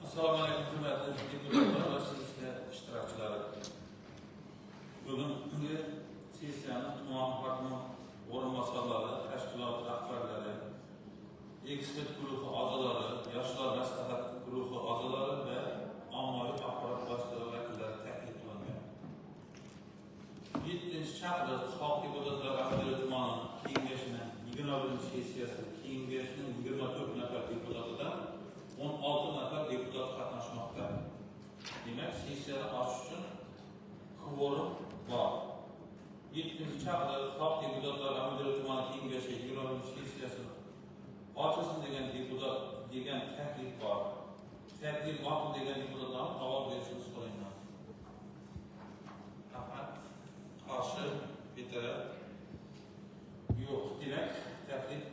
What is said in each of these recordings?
Assalomu alaykum, hurmatli deputatlar va sessiya ishtirokchilari. Bugungi sessiyani tuman hokimi o'rinbosarlari, tashkilot rahbarlari, ekspert guruhi a'zolari, yoshlar maslahat guruhi a'zolari va ommaviy axborot vositalari vakillari taklif qilingan. 7-chaqiriq xalq deputatlari Aqto'rga tumani kengashining 21-sessiyasi kengashining 24 nafar deputatidan 16 nafar deputat qatnashmoqda. Demak, sessiyani ochish uchun kvorum bor. 7-chaqiriq xalq deputatlari Aqto'rga tumani kengashi 21-sessiyasi ochilsin degan deputat degan taklif bor. Taklif ma'qul degan deputatlarni ovoz berishni so'rayman. Rahmat. Qarshi bitara yo'q. Demak, taklif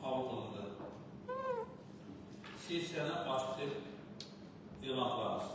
qabul qilindi. Sessiyani ochiq deb e'lon qilamiz.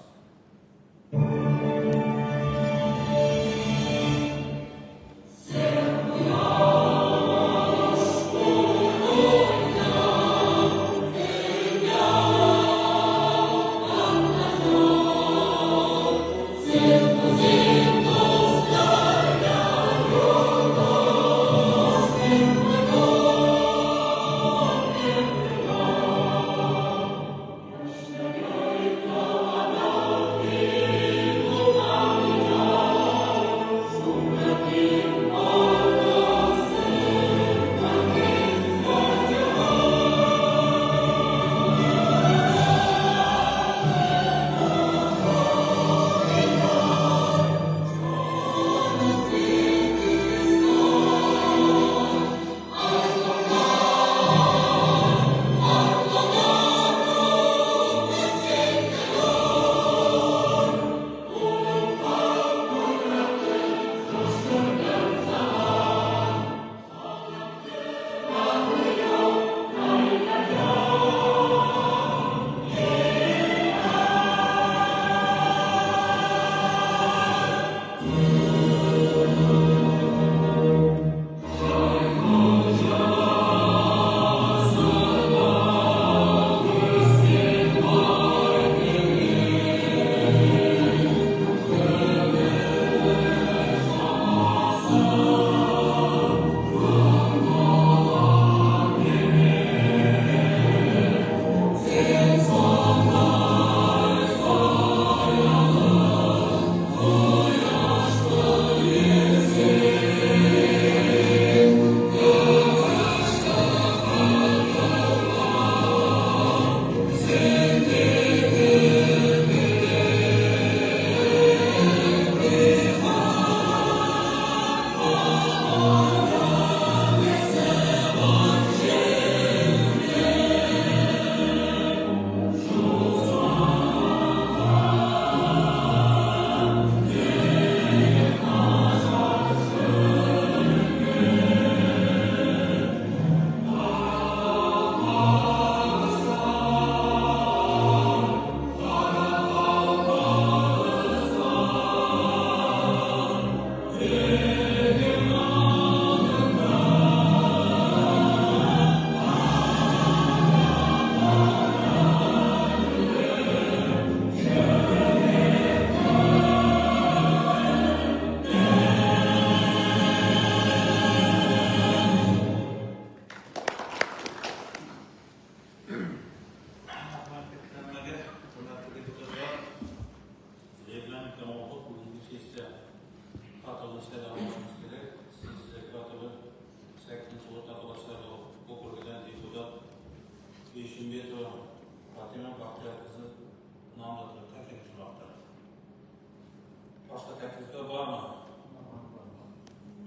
Başka teklifler var mı?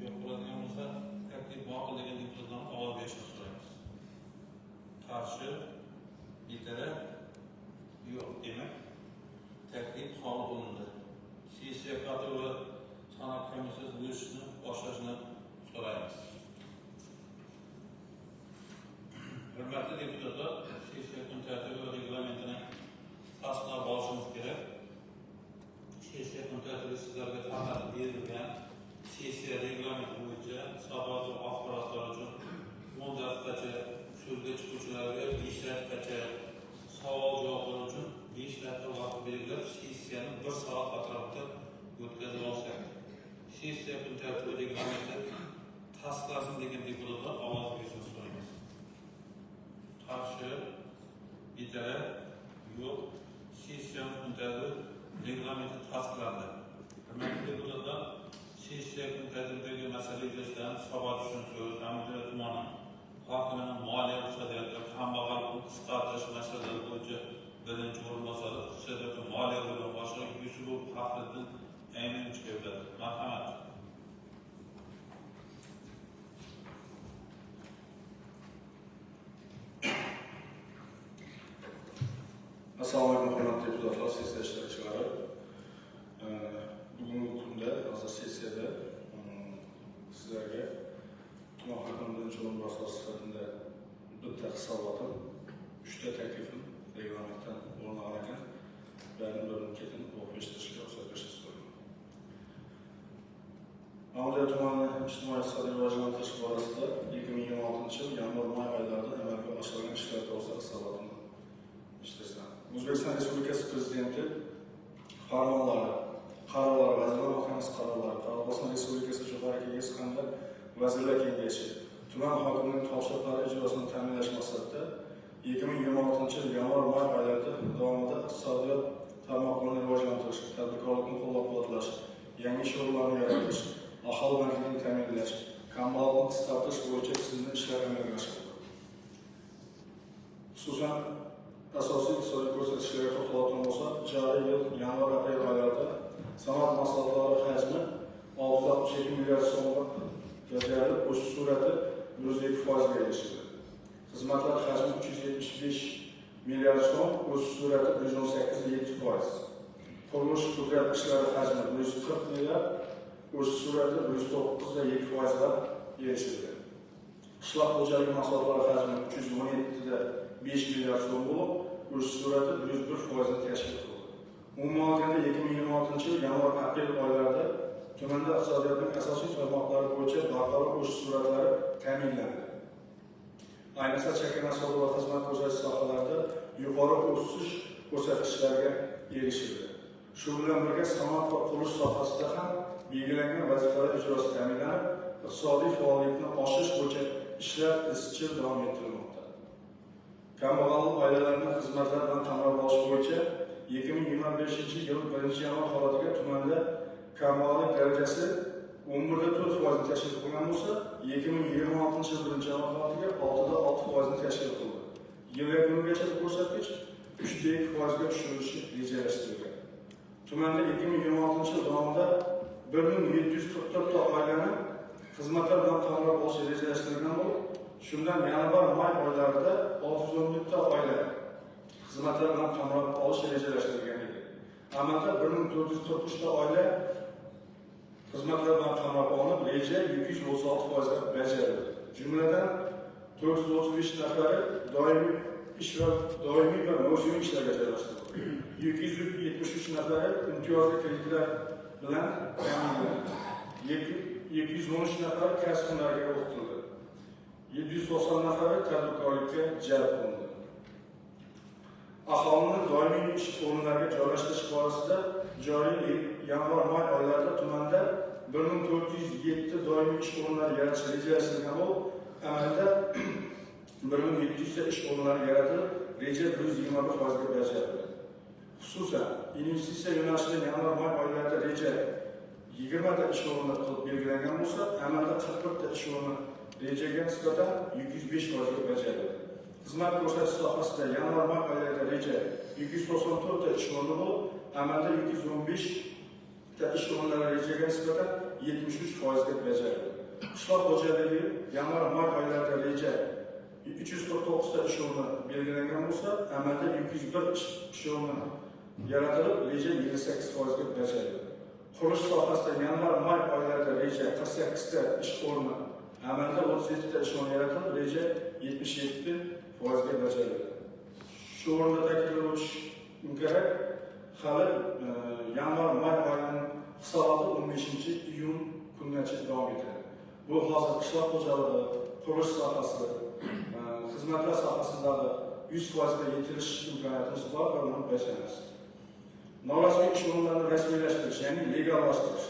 Yok, buradan olursa teklif ma'qul degan deputatlarni ovoz berishni so'raymiz. Qarshi bitara yo'q. Demak, taklif qabul qilindi. Sessiya qator va san'at komissiyasi yurishni boshlashni so'raymiz. Hurmatli deputatlar, sessiya kun tartibi va reglamentini tasdiqlab olishimiz kerak. Sessiya kun tartibi sizlarga tanlab berilgan. Sessiya reglamenti bo'yicha savol va axborotlar uchun 10 daqiqacha, so'zga chiquvchilarga 5 daqiqacha, savol javoblar uchun 5 dakika vaqt belgilab sessiyani 1 soat atrofida o'tkazib olsak, sessiya kun tartibi reglamentda tasdiqlasin degan deputatlar ovoz berishni so'raymiz. Qarshi, betaraf, yo'q. Sessiya kun tartibi reglamenti tasdiqlandi. Hurmatli deputatlar, sessiya kun tartibidagi masala yuzasidan savol tushuntirib, Namangan tumani hokimining moliya iqtisodiyot va kambag'allikni qisqartirish masalalari bo'yicha birinchi o'rinbosari iqtisodiyot va moliya bo'limi boshlig'i Yusupov Faxriddin Ayninovga beradi. Marhamat. Assalomu alaykum, hurmatli deputatlar, sessiya ishtirokchilari. Bugungi kunda, hozir sessiyada sizlarga tuman hokimi birinchi o'rinbosari sifatida bitta hisobotim, 3 ta taklifim reglamentdan o'rnagan ekan. Ularni birin-ketin o'qib eshitishga ruxsat berishni so'rayman. Namangan tumani ijtimoiy-iqtisodiy rivojlantirish borasida 2026 yil yanvar-may oylarida amalga oshirilgan ishlar to'g'risida hisobotni ishtirsan. O'zbekiston Respublikasi Prezidenti farmonlari, qarorlari, Vazirlar Mahkamasi qarorlari, Qozog'iston Respublikasi Jo'qorg'i Kengesi hamda Vazirlar Kengashi tuman hokimining topshiriqlari ijrosini ta'minlash maqsadida 2026 yil yanvar-may oylarida davomida iqtisodiyot tarmoqlarini rivojlantirish, tadbirkorlikni qo'llab-quvvatlash, yangi ish o'rinlarini yaratish, aholi bandligini ta'minlash, kambag'allikni qisqartirish bo'yicha tizimli ishlar amalga oshirildi. Xususan, asosiy iqtisodiy ko'rsatkichlarga to'xtaladigan bo'lsak, joriy yil yanvar-aprel oylarida sanoat mahsulotlari hajmi 667 milliard so'mga bajarilib, o'sish sur'ati 102% ga erishdi. Xizmatlar hajmi 375 milliard so'm, o'sish sur'ati 118,7%. Qurilish pudrat ishlari hajmi 140 milliard, o'sish sur'ati 109,2% ga erishdi. Qishloq xo'jaligi mahsulotlari hajmi 317,5 milliard so'm bo'lib, o'sish sur'ati 101% ga tashkil qildi. Umuman olganda 2026 yil yanvar-aprel oylarida tumanda iqtisodiyotning asosiy tarmoqlari bo'yicha barqaror o'sish sur'atlari ta'minlandi. Ayniqsa chakana savdo va xizmat ko'rsatish sohalarida yuqori o'sish ko'rsatkichlariga erishildi. Shu bilan birga sanoat va qurilish sohasida ham belgilangan vazifalar ijrosi ta'minlanib, iqtisodiy faollikni oshirish bo'yicha ishlar izchil davom ettirilmoqda. Kambag'allik oilalarining xizmatlar bilan ta'minlab olish bo'yicha 2025 yil 1 yanvar holatiga tumanda kambag'allik darajasi 11,4% tashkil qilgan bo'lsa, 2026 yil 1 yanvar holatiga 6,6% tashkil qildi. Yil yakunigacha bu ko'rsatkich 3,2% ga tushirilishi rejalashtirilgan. Tumanda 2026 yil davomida 1744 ta oilani xizmatlar bilan ta'minlab olish rejalashtirilgan bo'lib, shundan yanvar-may oylarida 611 ta oila xizmatlar bilan ta'minlab olish rejalashtirilgan edi. Amalda 1443 ta oila xizmatlar bilan ta'minlab olinib, reja 236% ga bajarildi. Jumladan 435 nafari doimiy ish va mavsumiy ishlarga joylashtirildi. 273 nafari imtiyozli kreditlar bilan ta'minlandi. 213 nafari kasb hunariga o'qitildi. 790 nafari tadbirkorlikka jalb qilindi. Aholini doimiy ish o'rinlariga joylashtirish borasida joriy yanvar-may oylarida tumanda 1407 doimiy ish o'rinlari yaratish rejalashtirilgan bo'lib, amalda 1700 ta ish o'rinlari yaratilib, reja 121% ga bajarildi. Xususan, investitsiya yo'nalishida yanvar-may oylarida reja 20 ta ish o'rni qilib belgilangan bo'lsa, amalda 41 ta ish o'rni rejaga nisbatan 105% ga bajarildi. Xizmat ko'rsatish sohasida yanvar-may oylarida reja 294 ta ish o'rni bo'lib, amalda 215 ta ish o'rinlari rejaga nisbatan 73% ga bajarildi. Qishloq xo'jaligi yanvar-may oylarida reja 349 ta ish o'rni belgilangan bo'lsa, amalda 201 ish o'rni yaratilib, reja 28% ga bajarildi. Qurilish sohasida yanvar-may oylarida reja 48 ta ish o'rni, amalda 37 ta ish o'rni yaratilib, reja 77% ga bajarildi. Shu o'rinda ta'kidlash kerak, hali yanvar-may oyining hisoboti 15-iyun kungacha davom etadi. Bu hozir qishloq xo'jaligi, qurilish sohasi, xizmatlar sohasidagi 100%ga yetilish imkoniyatimiz bor va buni bajaramiz. Norasmiy ish o'rinlarini rasmiylashtirish, ya'ni legallashtirish.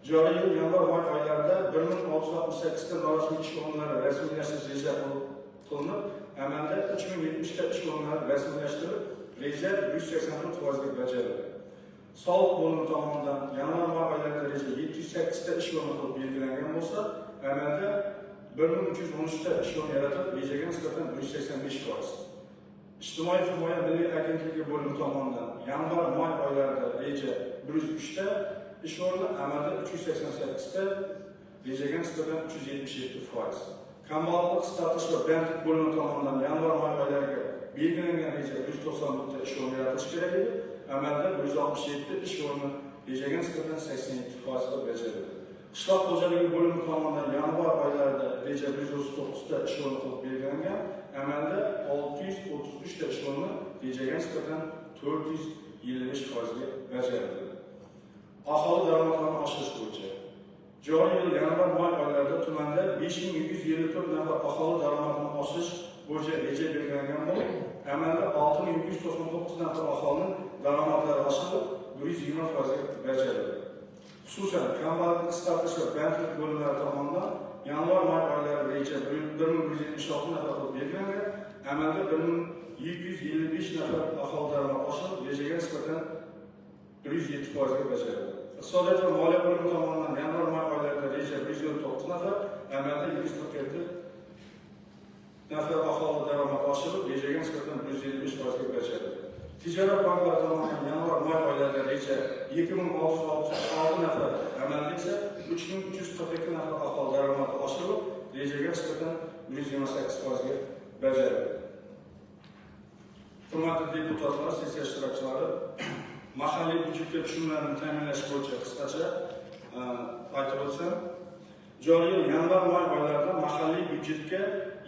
Joriy yil yanvar-may oylarida 1668 ta norasmiy ish o'rinlari rasmiylashtirish reja qilinib, amalda 3070 ta ish o'rinlari rasmiylashtirib, reja 184% ga bajarildi. Soliq bo'limi tomonidan yanvar-may oylarida reja 708 ta ish o'rni qilib belgilangan bo'lsa, amalda 1313 ta ish o'rni yaratib, rejaga nisbatan 185%. İctimai himoya milliy agentligi bo'limi tomonidan yanvar-may oylarida reja 103 ta ish o'rni, amalda 388 ta, rejaga nisbatan 377%. Kambag'allik statistish va bandlik bo'limi tomonidan yanvar-may oylariga belgilangan reja 191 ta ish o'rni yaratish kerak edi, amalda 167 ish o'rni rejaga nisbatan 87% ga bajarildi. Qishloq xo'jaligi bo'limi tomonidan yanvar oylarida reja 139 ta ish o'rni qilib belgilangan, amalda 633 ta ish o'rni rejaga nisbatan 425% ga bajarildi. Aholi daromadlarini oshirish bo'yicha joriy yil yanvar-may oylarida tumanda 5754 nafar aholi daromadini oshirish bo'yicha reja belgilangan bo'lib, amalda 6199 nafar aholining daromadlari oshib 120% ga bajarildi. Xususan, kambag'allik statistish va bandlik bo'limlari tomonidan yanvar-may oylari reja 1176 nafar qilib belgilangan, amalda 1755 nafar aholi daromadi oshib, rejaga nisbatan 107% ga bajarildi. Iqtisodiyot va moliya bo'limi tomonidan yanvar-may oylarida reja 109 nafar, amalda 147 nafar aholi daromadi oshib, rejaga nisbatan 175% ga bajarildi. Tijorat banklari tomonidan yanvar-may oylarida reja 2666 nafar, amalda esa 3342 nafar aholi daromadi oshib, rejaga nisbatan 128% ga bajarildi. Hurmatli deputatlar, sessiya ishtirokchilari, mahalliy byudjetga tushumlarni ta'minlash bo'yicha qisqacha aytib o'tsam, joriy yil yanvar-may oylarida mahalliy byudjetga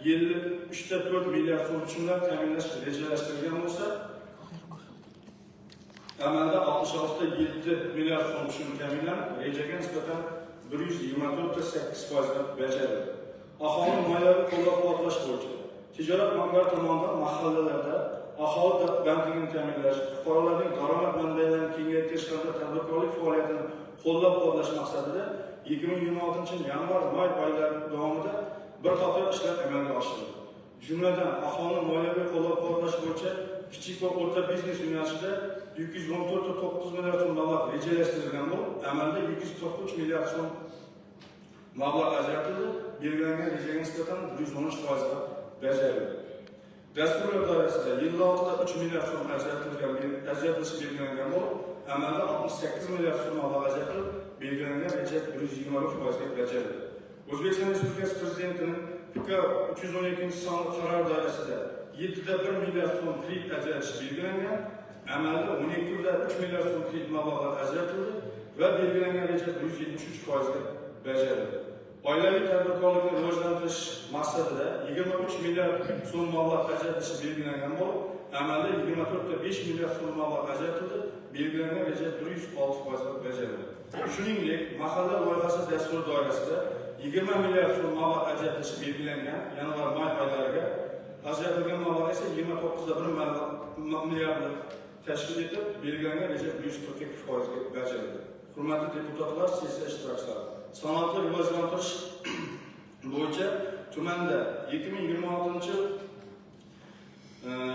53.4 milliard so'm tushumlar ta'minlash rejalashtirilgan bo'lsa, amalda 66.7 milliard so'm tushum ta'minlanib, rejaga nisbatan 124.8% ga bajarildi. Aholi moliyaviy qo'llab-quvvatlash bo'yicha tijorat banklari tomonidan mahallalarda aholi bandligini ta'minlash, fuqarolarning daromad manbalarini kengaytirish hamda tadbirkorlik faoliyatini qo'llab-quvvatlash maqsadida 2026 yanvar-may oylari davomida bir qator ishlar amalga oshirildi. Jumladan, aholi moliyaviy qo'llab-quvvatlash bo'yicha kichik va o'rta biznes yo'nalishida 214.9 milliard so'm mablag' rejalashtirilgan bo'lib, amalda 143 milliard so'm mablag' ajratildi, belgilangan rejaga nisbatan 113% ga bajarildi. Dasturlar doirasida yil davomida 3 milliard so'm ajratilishi belgilangan bo'lib, amalda 68 milliard so'm mablag' ajratilib, belgilangan reja 120% ga bajarildi. O'zbekiston Respublikasi Prezidentining PK 312-sonli qarori doirasida 7.1 milliard so'm kredit ajratish belgilangan, amalda 12.3 milliard so'm kredit mablag'lari ajratildi va belgilangan reja 173% ga bajarildi. Oilaviy tadbirkorlikni rivojlantirish maqsadida 23 milliard so'm mablag' ajratish belgilangan bo'lib, amalda 24.5 milliard so'm mablag' ajratildi, belgilangan reja 106% ga bajarildi. Shuningdek, mahalla loyihasi dasturi doirasida 20 milliard so'm mablag' ajratish belgilangan, yanvar-may oylariga ajratilgan mablag' esa 29.1 milliard tashkil etib, belgilangan reja 142% ga bajarildi. Hurmatli deputatlar, sessiya ishtirokchilari, sanoatni rivojlantirish bo'yicha tumanda 2026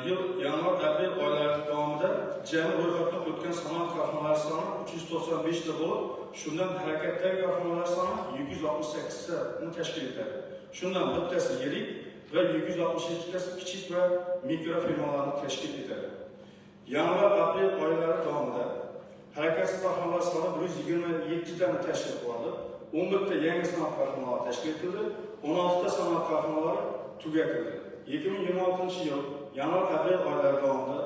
yil yanvar-aprel oylari davomida jami ro'yxatdan o'tgan sanoat korxonalari soni 395 ta bo'lib, shundan harakatdagi korxonalar soni 168 tani tashkil etadi. Shundan bittasi yirik va 267 tasi kichik va mikro firmalarni tashkil etadi. Yanvar-aprel oylari davomida harakatsiz korxonalar soni 127 tani tashkil qiladi. 11 ta yangi sanoat korxonalari tashkil etildi, 16 ta sanoat korxonalari tugatildi. 2026 yil yanvar-aprel oylari davomida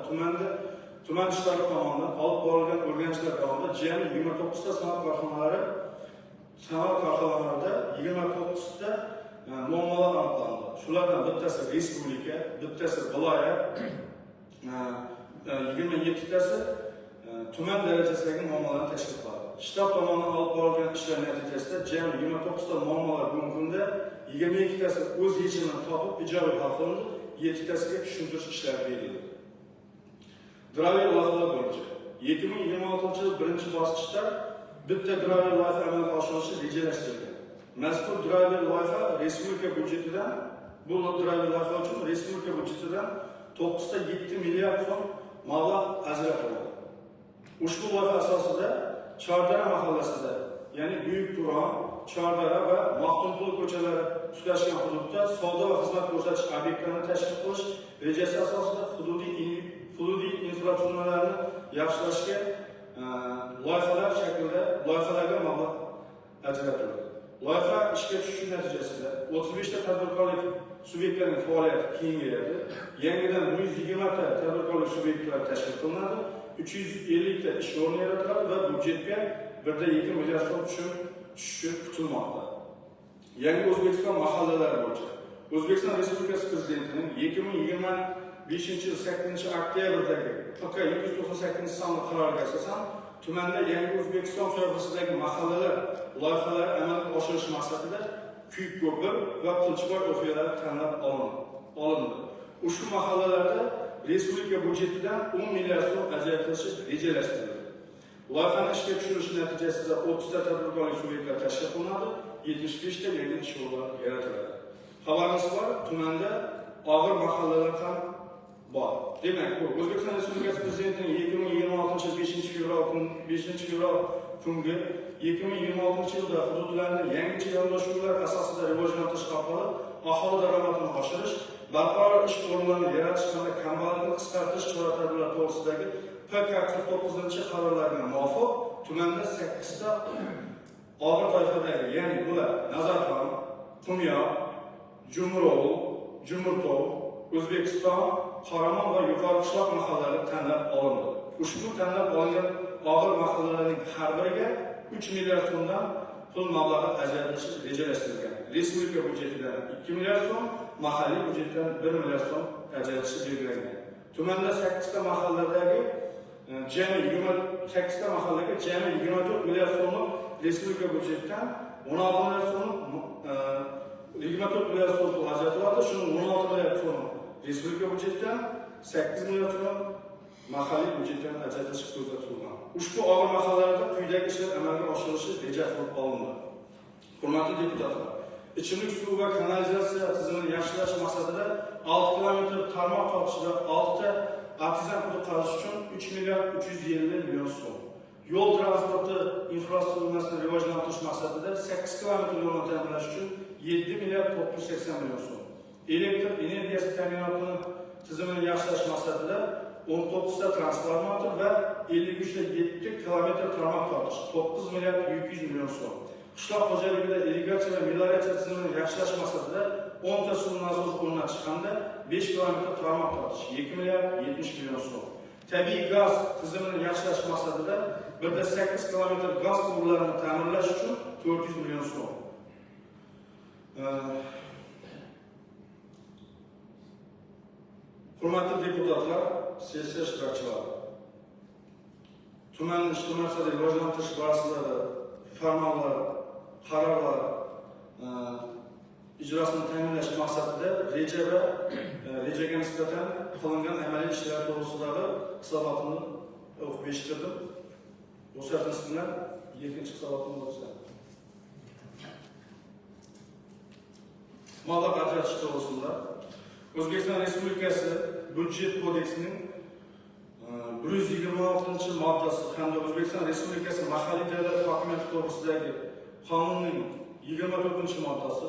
tuman ishlari tomonidan olib borilgan o'rganishlar davomida jami 29 ta sanoat korxonalarida 29 ta muammolar aniqlandi. Shulardan bittasi respublika, bittasi viloyat, 27 tasi tuman darajasidagi muammolarni tashkil qiladi. Shtab tomonidan olib borilgan ishlar natijasida jami 29 ta muammolar bugungi kunda 22 tasi o'z yechimini topib ijobiy hal qilindi, 7 tasiga tushuntirish ishlari berildi. Driver loyihalar bo'yicha 2026 yil birinchi bosqichda bitta driver loyiha amalga oshirilishi rejalashtirilgan. Mazkur driver loyiha respublika byudjetidan, bu driver loyiha uchun respublika byudjetidan 9.7 milliard so'm mablag' ajratildi. Ushbu loyiha asosida Chordara mahallasida, ya'ni Buyuk Turon, Chordara va Maxtumquli ko'chalari tutashgan hududda savdo va xizmat ko'rsatish obyektlarini tashkil qilish rejasi asosida hududiy infratuzilmalarni yaxshilashga loyihalar shaklida loyihalarga mablag' ajratildi. Loyiha ishga tushishi natijasida 35 ta tadbirkorlik subyektlarining faoliyati kengayadi. Yangidan 120 ta tadbirkorlik subyektlari tashkil qilinadi. 350 ta ish o'rni yaratiladi va byudjetga 1.2 milliard so'm tushishi kutilmoqda. Yangi O'zbekiston mahallalari bo'yicha O'zbekiston Respublikasi Prezidentining 2025 yil 8-oktyabrdagi PK 198 sonli qaroriga asosan tumanda yangi O'zbekiston sohasidagi mahallalar loyihalari amalga oshirish maqsadida Kuyko'pir va Qilichboy o'rtalari tanlab olindi. Ushbu mahallalarda respublika byudjetidan 10 milliard so'm ajratilishi rejalashtirildi. Loyihani ishga tushirish natijasida 30 ta tadbirkorlik subyektlari tashkil qilinadi, 75 ta yangi ish o'rinlari yaratiladi. Xabarimiz bor, tumanda og'ir mahallalar ham bor. Demak, bu O'zbekiston Respublikasi Prezidentining 2026 yil 5 fevral kungi 2026 yilda hududlarni yangicha yondashuvlar asosida rivojlantirish orqali aholi daromadini oshirish, barqaror ish o'rinlarini yaratish hamda kambag'allikni qisqartirish chora-tadbirlari to'g'risidagi PK 49-qarorlarga muvofiq tumanda 8 ta og'ir toifadagi, ya'ni bular Nazarxon, Qumyoq, Jumurov, Jumurtov, O'zbekiston, Qoramon va Yuqori qishloq mahallalari tanlab olindi. Ushbu tanlab olingan og'ir mahallalarning har biriga 3 milliard so'mdan pul mablag'i ajratilishi rejalashtirilgan. Respublika byudjetidan 2 milliard so'm, mahalliy byudjetdan 1 milliard so'm ajratishi belgilangan. Tumanda 8 ta mahalladagi jami 28 ta mahallaga jami 24 milliard so'mni respublika byudjetidan 16 milliard so'm 24 milliard so'm ajratiladi. Shuni 16 milliard so'm respublika byudjetidan, 8 milliard so'm mahalliy byudjetdan ajratilishi ko'zda tutilgan. Ushbu og'ir mahallalarda quyidagi ishlar amalga oshirilishi reja qilib olindi. Hurmatli deputatlar, ichimlik suvi va kanalizatsiya tizimini yaxshilash maqsadida 6 kilometr tarmoq tortishda 6 ta artizan quduq qazirish uchun 3 milliard 350 million so'm. Yo'l transporti infratuzilmasini rivojlantirish maqsadida 8 kilometr yo'lni ta'minlash uchun 7 milliard 980 million so'm. Elektr energiyasi ta'minotini tizimini yaxshilash maqsadida 19 ta transformator va 53 ta 7 kilometr tarmoq tortish 9 milliard 200 million so'm. Qishloq xo'jaligida irrigatsiya va melioratsiya tizimini yaxshilash maqsadida 10 ta suv nazorat o'rnatish hamda 5 kilometr tarmoq tortish 2 milliard 70 million so'm. Tabiiy gaz tizimini yaxshilash maqsadida 1.8 kilometr gaz quvurlarini ta'mirlash uchun 400 million so'm. Hurmatli deputatlar, sessiya ishtirokchilari, tuman ijtimoiy rivojlantirish borasidagi farmonlar, qarorlar ijrosini ta'minlash maqsadida reja va rejaga nisbatan qilingan amaliy ishlar to'g'risidagi hisobotni o'qib eshittirdim. Ruxsatingiz bilan ikkinchi hisobotni o'qisam. Mablag' ajratish to'g'risida O'zbekiston Respublikasi Byudjet kodeksining 126-moddasi hamda O'zbekiston Respublikasi mahalliy davlat hokimiyati to'g'risidagi qonunning 24-moddasi,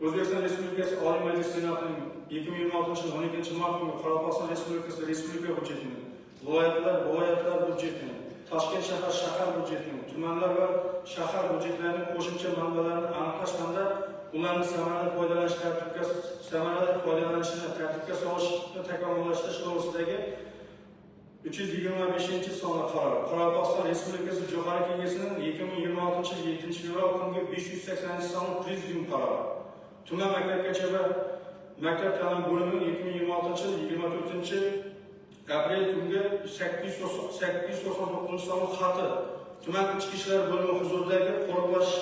O'zbekiston Respublikasi Oliy Majlis Senatining 2026 yil 12 mart kungi Qoraqalpog'iston Respublikasi Respublika byudjetining, viloyatlar byudjetining, Toshkent shahar byudjetining, tumanlar va shahar byudjetlarining qo'shimcha manbalarini aniqlash hamda ularni samarali foydalanishini tartibga solishni takomillashtirish to'g'risidagi 325 sonli qaror. Qoraqalpog'iston Respublikasi Jo'qorg'i Kengashining 2026 yil 7 fevral kungi 580 sonli prezidium qarori. Tuman maktabgacha va maktab ta'lim bo'limining 2026 yil 24 aprel kungi 899 sonli xati. Tuman ichki ishlar bo'limi huzuridagi qo'riqlash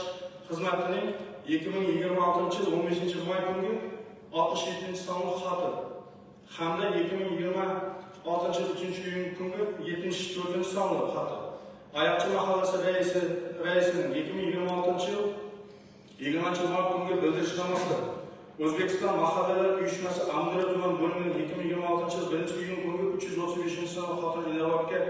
xizmatining 2026 yıl 15 may günü 67 sonli xati hamda 2026 yıl 3 günü 74 sonli xati. Ayakçı mahallesi reisinin 2026 yıl 20 mart günü bildirişnaması O'zbekiston Mahallalar uyushmasi Amdira tuman bo'limining 2026 yil 1-iyun kungi 335 xotin inobatga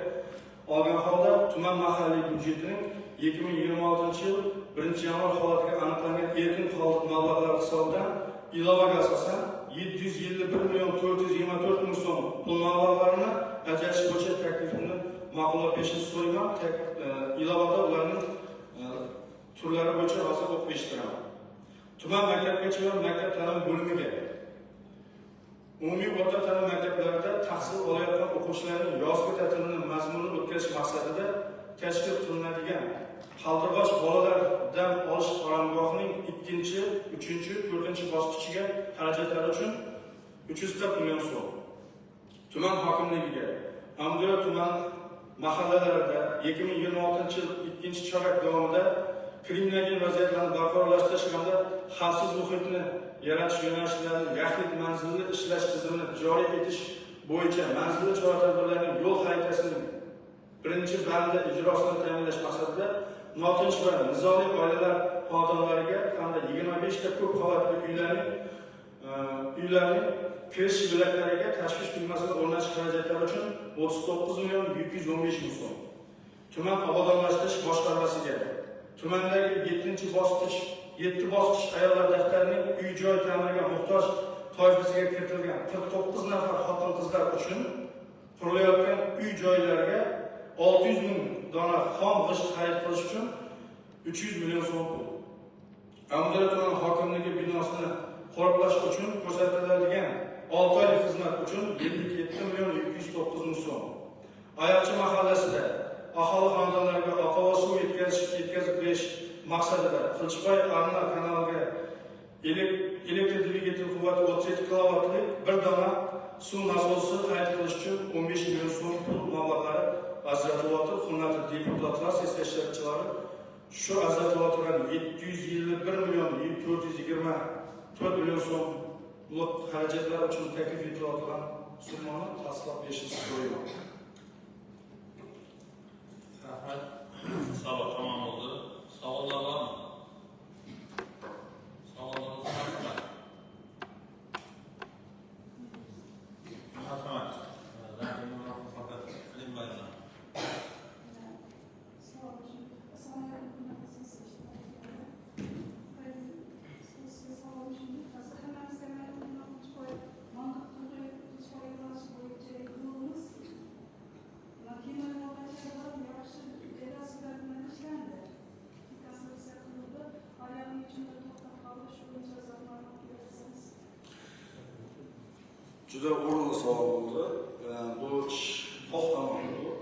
olgan holda tuman mahalliy byudjetining 2026 yil 1-yanvar holatiga aniqlangan erkin qoldiq mablag'lar hisobidan ilovaga asosan 751 ming so'm pul mablag'larini ajratish bo'yicha taklifini ma'qullab berishni so'rayman. Ilovada ularning turlari bo'yicha hozir o'qib eshitiraman. Tuman maktabgacha va maktab ta'lim bo'limiga umumiy o'rta ta'lim maktablarida tahsil olayotgan o'quvchilarning yozgi ta'tilini mazmunli o'tkazish maqsadida tashkil qilinadigan Qaldirg'och bolalar dam olish oromgohining 2, 3, 4 bosqichiga xarajatlar uchun 340 million so'm. Tuman hokimligiga Amdira tuman mahallalarida 2026 yil 2-chorak davomida kriminal vaziyatlarni barqarorlashtirish hamda xavfsiz muhitni yaratish yo'nalishlarini yaxlit manzilli ishlash tizimini joriy etish bo'yicha manzilli chora-tadbirlarning yo'l xaritasining birinchi bandi ijrosini ta'minlash maqsadida notinch va nizoli oilalar xodimlariga hamda 25 ta ko'p qavatli uylarning kirish yo'laklariga tashvish tugmasini o'rnatish xarajatlari uchun 39 million 715 ming so'm. Tuman obodonlashtirish boshqarmasiga tumandagi 7 bosqich ayollar daftarining uy-joy ta'miriga muhtoj toifasiga kiritilgan 49 nafar xotin-qizlar uchun qurilayotgan uy-joylarga 600 ming dona xom g'isht xarid qilish uchun 300 million so'm pul. Amdira tuman hokimligi binosini qo'riqlash uchun ko'rsatiladigan 6 oylik xizmat uchun 77 million 709 ming so'm. Ayakçı mahallasida aholi xonadonlariga oqova suv yetkazib berish maqsadida Qilichbay Arna kanaliga elektr dvigatel quvvati 37 kilovatlik bir dona suv nasosi xarid qilish uchun 15 million so'm pul mablag'lari ajratilyapti. Hurmatli deputatlar, sessiya ishtirokchilari, shu ajratilayotgan 751 million 424 million so'mlik xarajatlar uchun taklif etilayotgan summani tasdiqlab berishni so'rayman. Rahmat. Savol tamom bo'ldi. Savollar bormi? Savollarimiz haqida. Marhamat. Faqat ilim bayram. Juda o'rinli savol bo'ldi. Bu ish to'xtamoqda.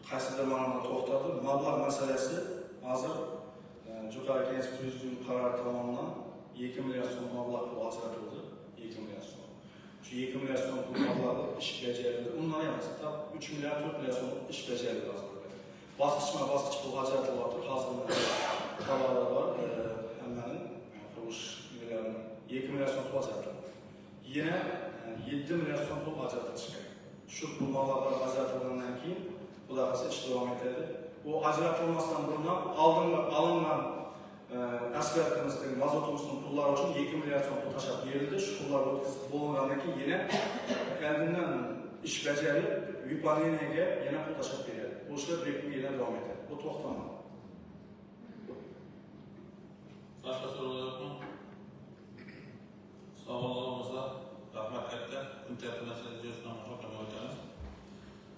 Qaysidir ma'noda to'xtadi. Mablag' masalasi hozir Jo'qorg'i Kengash Prezident qarori tomonidan 2 milliard so'm mablag' pul ajratildi. 2 milliard so'm. Shu 2 milliard so'm pul mablag'i ish bajarildi. Undan emas, 3 milliard 4 milliard so'm ish bajarildi hozirda. Bosqichma-bosqich pul ajratilyapti. Hozirda qarorlar bor. Hammaning qurilish yo'llarini 2 milliard so'm pul ajratildi. Yine 7 milliard so'm pul ajratilishi kerak. Shu pul mablag'lar ajratilgandan keyin bunaqasi ish davom etadi. Bu ajratilmasdan burun alingan asfaltimizning mazotumizning pullari uchun 2 milliard so'm pul tashlab berildi. Shu pullar o'tkazib bo'lgandan keyin yana oldindan ish bajarilib, vyuplaniyaga yana pul tashlab beriladi. Bu ishlar bir kunga yana davom etadi. Bu to'xtamadi. Boshqa savollar yo'qmi? Savollar bo'lsa, rahmat katta. Kun tartibida yuzasidan muhokama o'tamiz.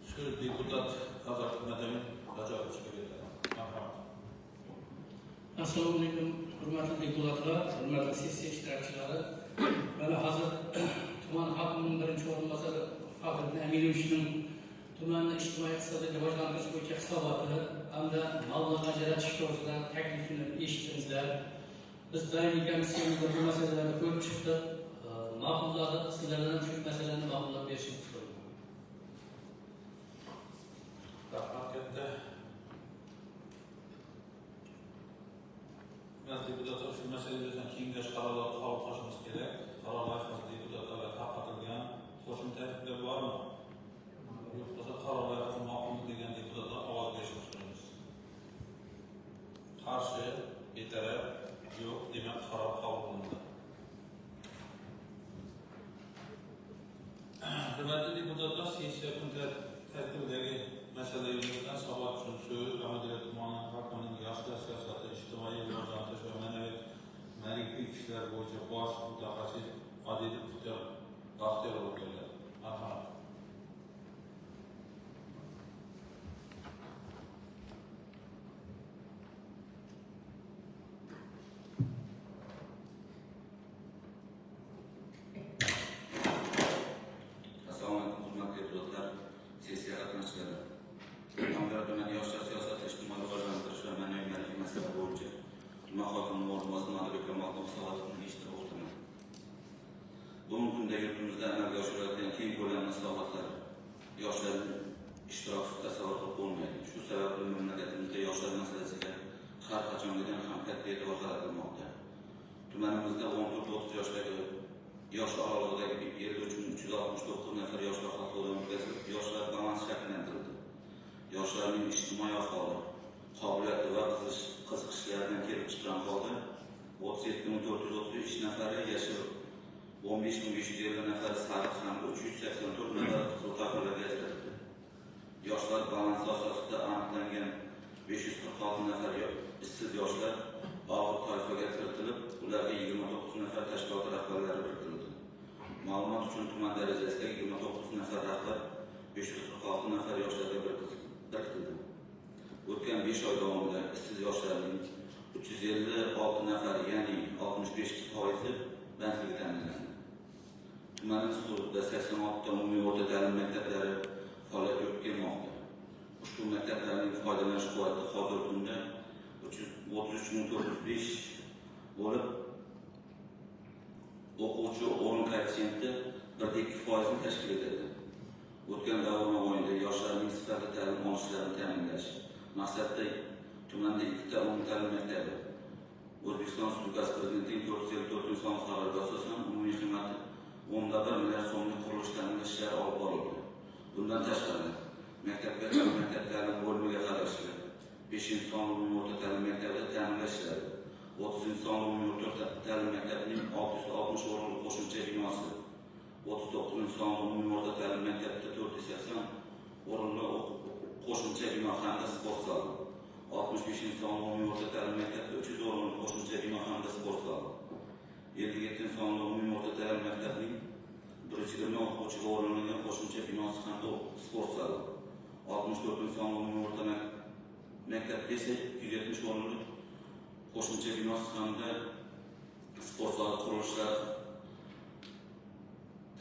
Shu deputat Hazrat Nadamin Rajab chiqardi. Marhamat. Assalomu alaykum, hurmatli deputatlar, hurmatli sessiya ishtirokchilari. Mana hozir tuman hokimining birinchi o'rinbosari Faxriddin Amirovichning tumanni ijtimoiy iqtisodiy rivojlantirish bo'yicha hisoboti hamda mablag' ajratish to'g'risida taklifini eshitdingizlar. Biz doimiy komissiyamizda bu masalalarni ko'rib chiqdik. Ma'qulladi, sizlardan shu masalani ma'qullab berishingiz so'rayman. Rahmat katta. masala yuzasidan kengash qarorlar qabul qilishimiz kerak. Qaror loyihasi deputatlarga tarqatilgan. Qo'shimcha takliflar bormi? Yo'q bo'lsa qaror loyihasi ma'qul degan deputatlar ovoz berishimiz kerak. Qarshi, betaraf, yo'q, demak qaror qabul qilindi. Hurmatli deputatlar, sessiya kun tartibidagi masala yuzasidan savol uchun so'z Amadiyat tumani hokimining yoshlar siyosati, ijtimoiy rivojlantirish va ma'rifiy ishlar bo'yicha bosh mutaxassis Odilov Baxtiyorov keldi. Marhamat. Assalomu alaykum, hurmatli deputatlar, sessiya qatnashchilari. Namangan tumani yoshlar siyosati, ijtimoiy rivojlantirish va ma'rifiy masalalar bo'yicha tuman hokimining o'rinbosari Nodira Kamolov hisobotimni eshitib o'qitaman. Bugungi kunda yurtimizda amalga oshirilayotgan keng ko'lamli islohotlar yoshlarning ishtirokisiz tasavvur qilib bo'lmaydi. Shu sababli mamlakatimizda yoshlar masalasiga har qachongidan ham katta e'tibor qaratilmoqda. Tumanimizda 14-30 yoshdagi yosh oralig'idagi 5369 nafar yoshlar xalqaro o'tkazilib, yoshlar balans shakllantirildi. Yoshlarning ijtimoiy ahvoli, qobiliyati va qiziqishlaridan kelib chiqqan holda 37433 nafari yashil, 15550 nafari sariq hamda 384 nafar qizil tabaqalarga ajratildi. Yoshlar balansi asosida aniqlangan 546 nafar ishsiz yoshlar og'ir toifaga kiritilib, ularga 29 nafar tashkilot rahbarlari kiritildi. Ma'lumot uchun tuman darajasidagi 29 nafar rahbar 546 nafar yoshlarga kiritildi. O'tgan 5 oy davomida ishsiz yoshlarning 356 nafari, ya'ni 65% bandligi ta'minlandi. Tumanimiz hududida 86 ta umumiy o'rta ta'lim maktablari faoliyat yuritib kelmoqda. Ushbu maktablarning foydalanish quvvati hozirgi kunda 33405 bo'lib, o'quvchi o'rin koeffitsiyenti 1,2% ni tashkil etadi. O'tgan davr mobaynida yoshlarning sifatli ta'lim olishlarini ta'minlash maqsadida tumanda 2 ta umumiy ta'lim maktabi, O'zbekiston Respublikasi Prezidentining 454 sonli qaroriga asosan umumiy qiymati 10,1 milliard so'mlik qurilish ta'minlash ishlari olib borildi. Bundan tashqari, maktabgacha maktab ta'lim bo'limiga qarashli 5-sonli umumiy o'rta ta'lim maktabida ta'minlash ishlari, 30-sonli umumiy o'rta ta'lim maktabining 660 o'rinli qo'shimcha binosi, 39-sonli umumiy o'rta ta'lim maktabida 480 o'rinli qo'shimcha bino hamda sport zali, 65-sonli umumiy o'rta ta'lim maktabida 300 o'rinli qo'shimcha bino hamda sport zali, 57-sonli umumiy o'rta ta'lim maktabining 120 o'quvchiga o'rinlangan qo'shimcha binosi hamda sport zali, 64-sonli umumiy o'rta maktabda esa 270 o'rinli qo'shimcha binosi hamda sport zali qurilishlari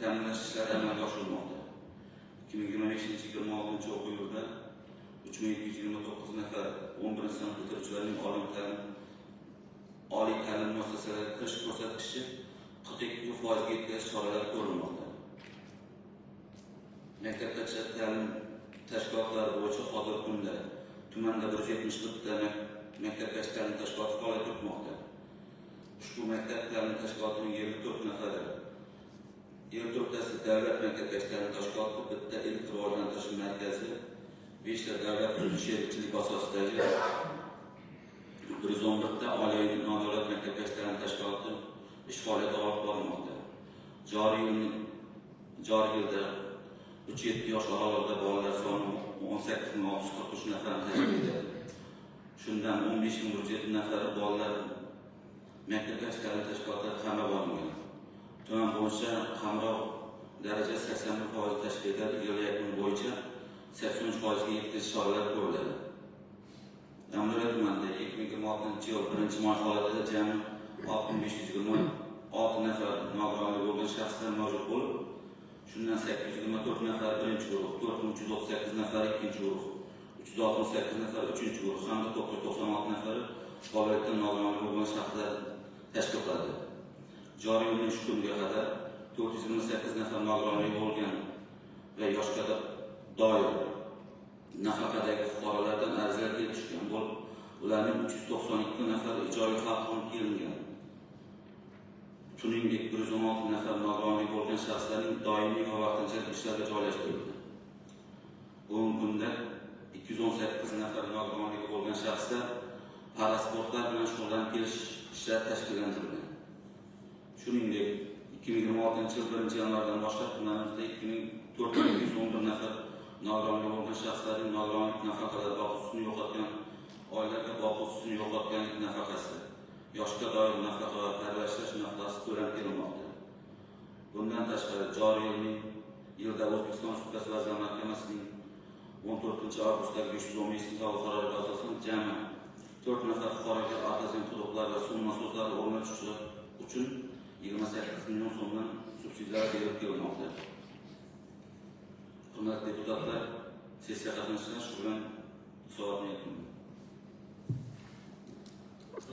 ta'minlash ishlari amalga oshirilmoqda. 2025-26 o'quv yilida 3229 nafar 11-sinf bitiruvchilarining oliy ta'lim muassasalariga kirish ko'rsatkichi 42% ga yetkazish choralari ko'rilmoqda. Maktabgacha ta'lim tashkilotlari bo'yicha hozirgi kunda tumanda 171 ta maktabgacha ta'lim tashkiloti faoliyat yuritmoqda. Ushbu maktab ta'lim tashkilotining 24 nafari, 24 tasi davlat maktabgacha ta'lim tashkiloti, bitta ilk rivojlantirish markazi, 5 ta davlat sherikchilik asosidagi 111 ta oliy nodavlat maktabgacha ta'lim tashkiloti ish faoliyati olib borilmoqda. Joriy yilda 3-7 yosh oralig'ida bolalar soni 18643 nafarni tashkil etadi. Shundan 15107 nafari bolalar maktabgacha ta'lim tashkilotlari qamrab olingan. Tuman bo'yicha qamrov darajasi 81% tashkil etadi. Yil yakuni bo'yicha 83% ga yetkazish choralari ko'riladi. Namangan tumanida 2026 yil 1-may holatida jami 6526 nafar nogironligi bo'lgan shaxslar mavjud bo'lib, shundan 824 nafar birinchi guruh, 4338 nafar ikkinchi guruh, 368 nafar uchinchi guruh hamda 996 nafar faoliyatdan nogironligi bo'lgan shaxslar tashkil qiladi. Joriy yilning shu kunga qadar 428 nafar nogironligi bo'lgan va yoshga doir nafaqadagi fuqarolardan arizalar kelib tushgan bo'lib, ularning 392 nafari ijodiy haq qilib kelingan. Shuningdek, 116 nafar nogironligi bo'lgan shaxslarning doimiy va vaqtinchalik ishlarga joylashtirildi. Bugungi kunda 218 nafar nogironligi bo'lgan shaxslar parasportlar bilan shug'ullanib kelish ishlari tashkillantirilgan. Shuningdek, 2026 yil 1 yanvardan boshlab tumanimizda 2411 nafar nogironligi bo'lgan shaxslarning nogironlik nafaqalari boquvchisini yo'qotgan oilaga boquvchisini yo'qotganlik nafaqasi, yoshga doir nafaqa va parvarishlash nafaqasi to'lanib kelinmoqda. Bundan tashqari, joriy yilda O'zbekiston Respublikasi Vazirlar Mahkamasining 14 avgustdagi 515 qaroriga asosan jami 4 nafar fuqaroga artazin quduqlar va suv nasoslari o'rnatish uchun 28 million so'mdan subsidiyalar berib kelinmoqda. Hurmatli deputatlar, sessiya qatnashchilar, shu bilan hisobotni yakun.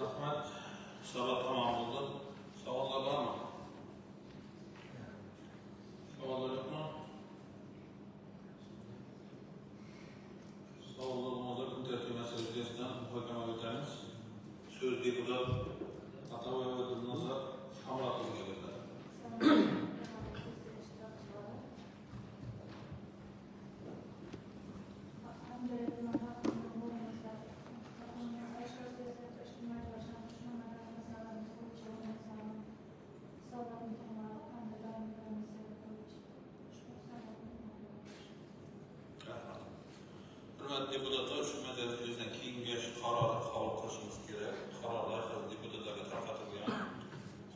Rahmat. Hisobot tamom bo'ldi. Savollar bormi? Savollar yo'qmi? Savollar bo'lmasa, kun tartibi masalasi yuzasidan muhokamaga o'tamiz. So'z deputat Atavoyev Dilnazar Hamratovga beriladi. Hurmatli deputatlar, shu masala yuzasidan kengash qarori qabul qilishimiz kerak. Qarorlar hozir deputatlarga tarqatilgan.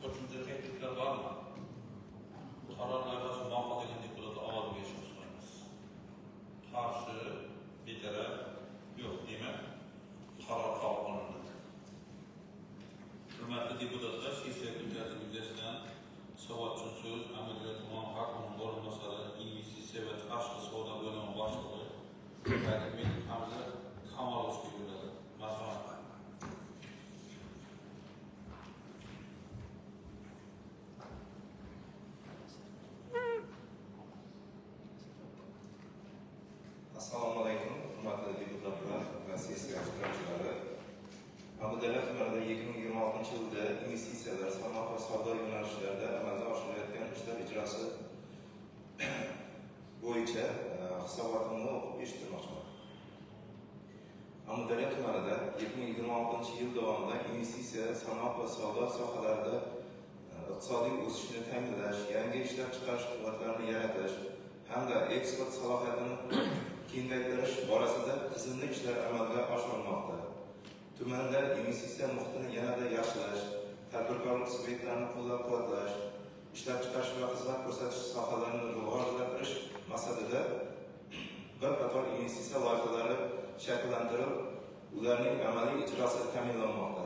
Qo'shimcha takliflar bormi? Qaror loyihasi ma'qul degan deputatlar ovoz berishni so'raymiz. Qarshi, betaraf, yo'q, demak, qaror qabul qilindi. Hurmatli deputatlar, sessiya kun tartibi yuzasidan savol uchun so'z Amirli tuman hokimining o'rinbosari investitsiya va tashqi savdo bo'limi boshlig'i Vakilbek Hamza Kamolovga beriladi. Marhamat. Assalomu alaykum, hurmatli deputatlar va sessiya ishtirokchilari. Amudala tumanida 2026 yilda investitsiyalar, sanoat va savdo yo'nalishlarida amalga oshirilayotgan ishlar ijrosi bo'yicha hisobotimni o'qib eshittirmoqchiman. Amudala tumanida 2026 yil davomida investitsiya, sanoat va savdo sohalarida iqtisodiy o'sishni ta'minlash, yangi ishlab chiqarish quvvatlarini yaratish hamda eksport salohiyatini kengaytirish borasida tizimli ishlar amalga oshirilmoqda. Tumanda investitsiya muhitini yanada yaxshilash, tadbirkorlik subyektlarini qo'llab-quvvatlash, ishlab chiqarish va xizmat ko'rsatish sohalarini rivojlantirish maqsadida bir qator investitsiya loyihalari shakllantirilib, ularning amaliy ijrosi ta'minlanmoqda.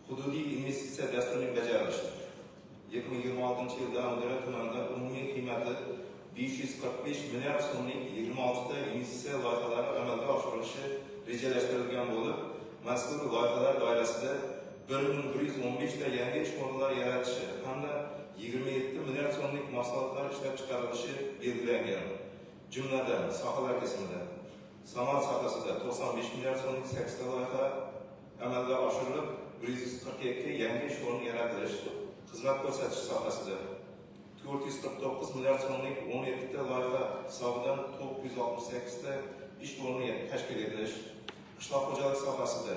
Hududiy investitsiya dasturining bajarilishi 2026 yilda Amudala tumanida umumiy qiymati 545 milliard so'mlik 26 ta investitsiya loyihalari amalga oshirilishi rejalashtirilgan bo'lib, mazkur loyihalar doirasida 1115 ta yangi ish o'rinlari yaratishi hamda 27 milliard so'mlik mahsulotlar ishlab chiqarilishi belgilangan. Jumladan, sohalar kesimida sanoat sohasida 95 milliard so'mlik 8 ta loyiha amalga oshirilib, 142 yangi ish o'rni yaratish, xizmat ko'rsatish sohasida 449 milliard so'mlik 17 ta loyiha hisobidan 968 ta ish o'rni tashkil etish, qishloq xo'jalik sohasida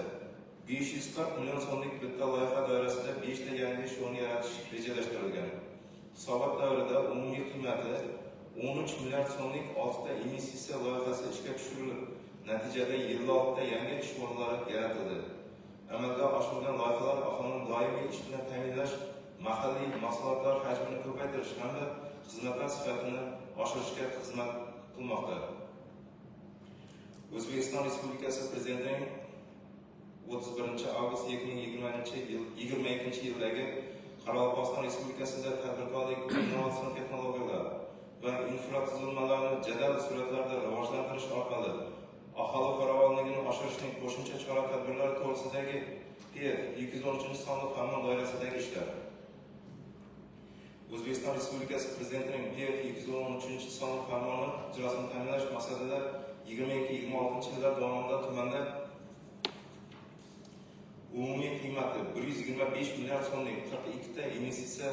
540 million so'mlik bitta loyiha doirasida 5 ta yangi ish o'rni yaratish rejalashtirilgan. Hisobot davrida umumiy qiymati 13 milliard so'mlik 6 ta investitsiya loyihasi ishga tushirilib, natijada 56 ta yangi ish o'rinlari yaratildi. Amalga oshirilgan loyihalar aholining doimiy ish bilan ta'minlash, mahalliy mahsulotlar hajmini ko'paytirish hamda xizmatlar sifatini oshirishga xizmat qilmoqda. O'zbekiston Respublikasi Prezidentining 31 avgust 2022 yildagi Qoraqalpog'iston Respublikasida tadbirkorlik, innovatsion texnologiyalar va infratuzilmalarni jadal sur'atlarda rivojlantirish orqali aholi farovonligini oshirishning qo'shimcha chora-tadbirlari to'g'risidagi PF 213 sonli farmon doirasidagi ishlar. O'zbekiston Respublikasi Prezidentining PF 213 sonli farmoni ijrosini ta'minlash maqsadida 22-26 yillar davomida tumanda umumiy qiymati 125 milliard so'mlik 42 ta investitsiya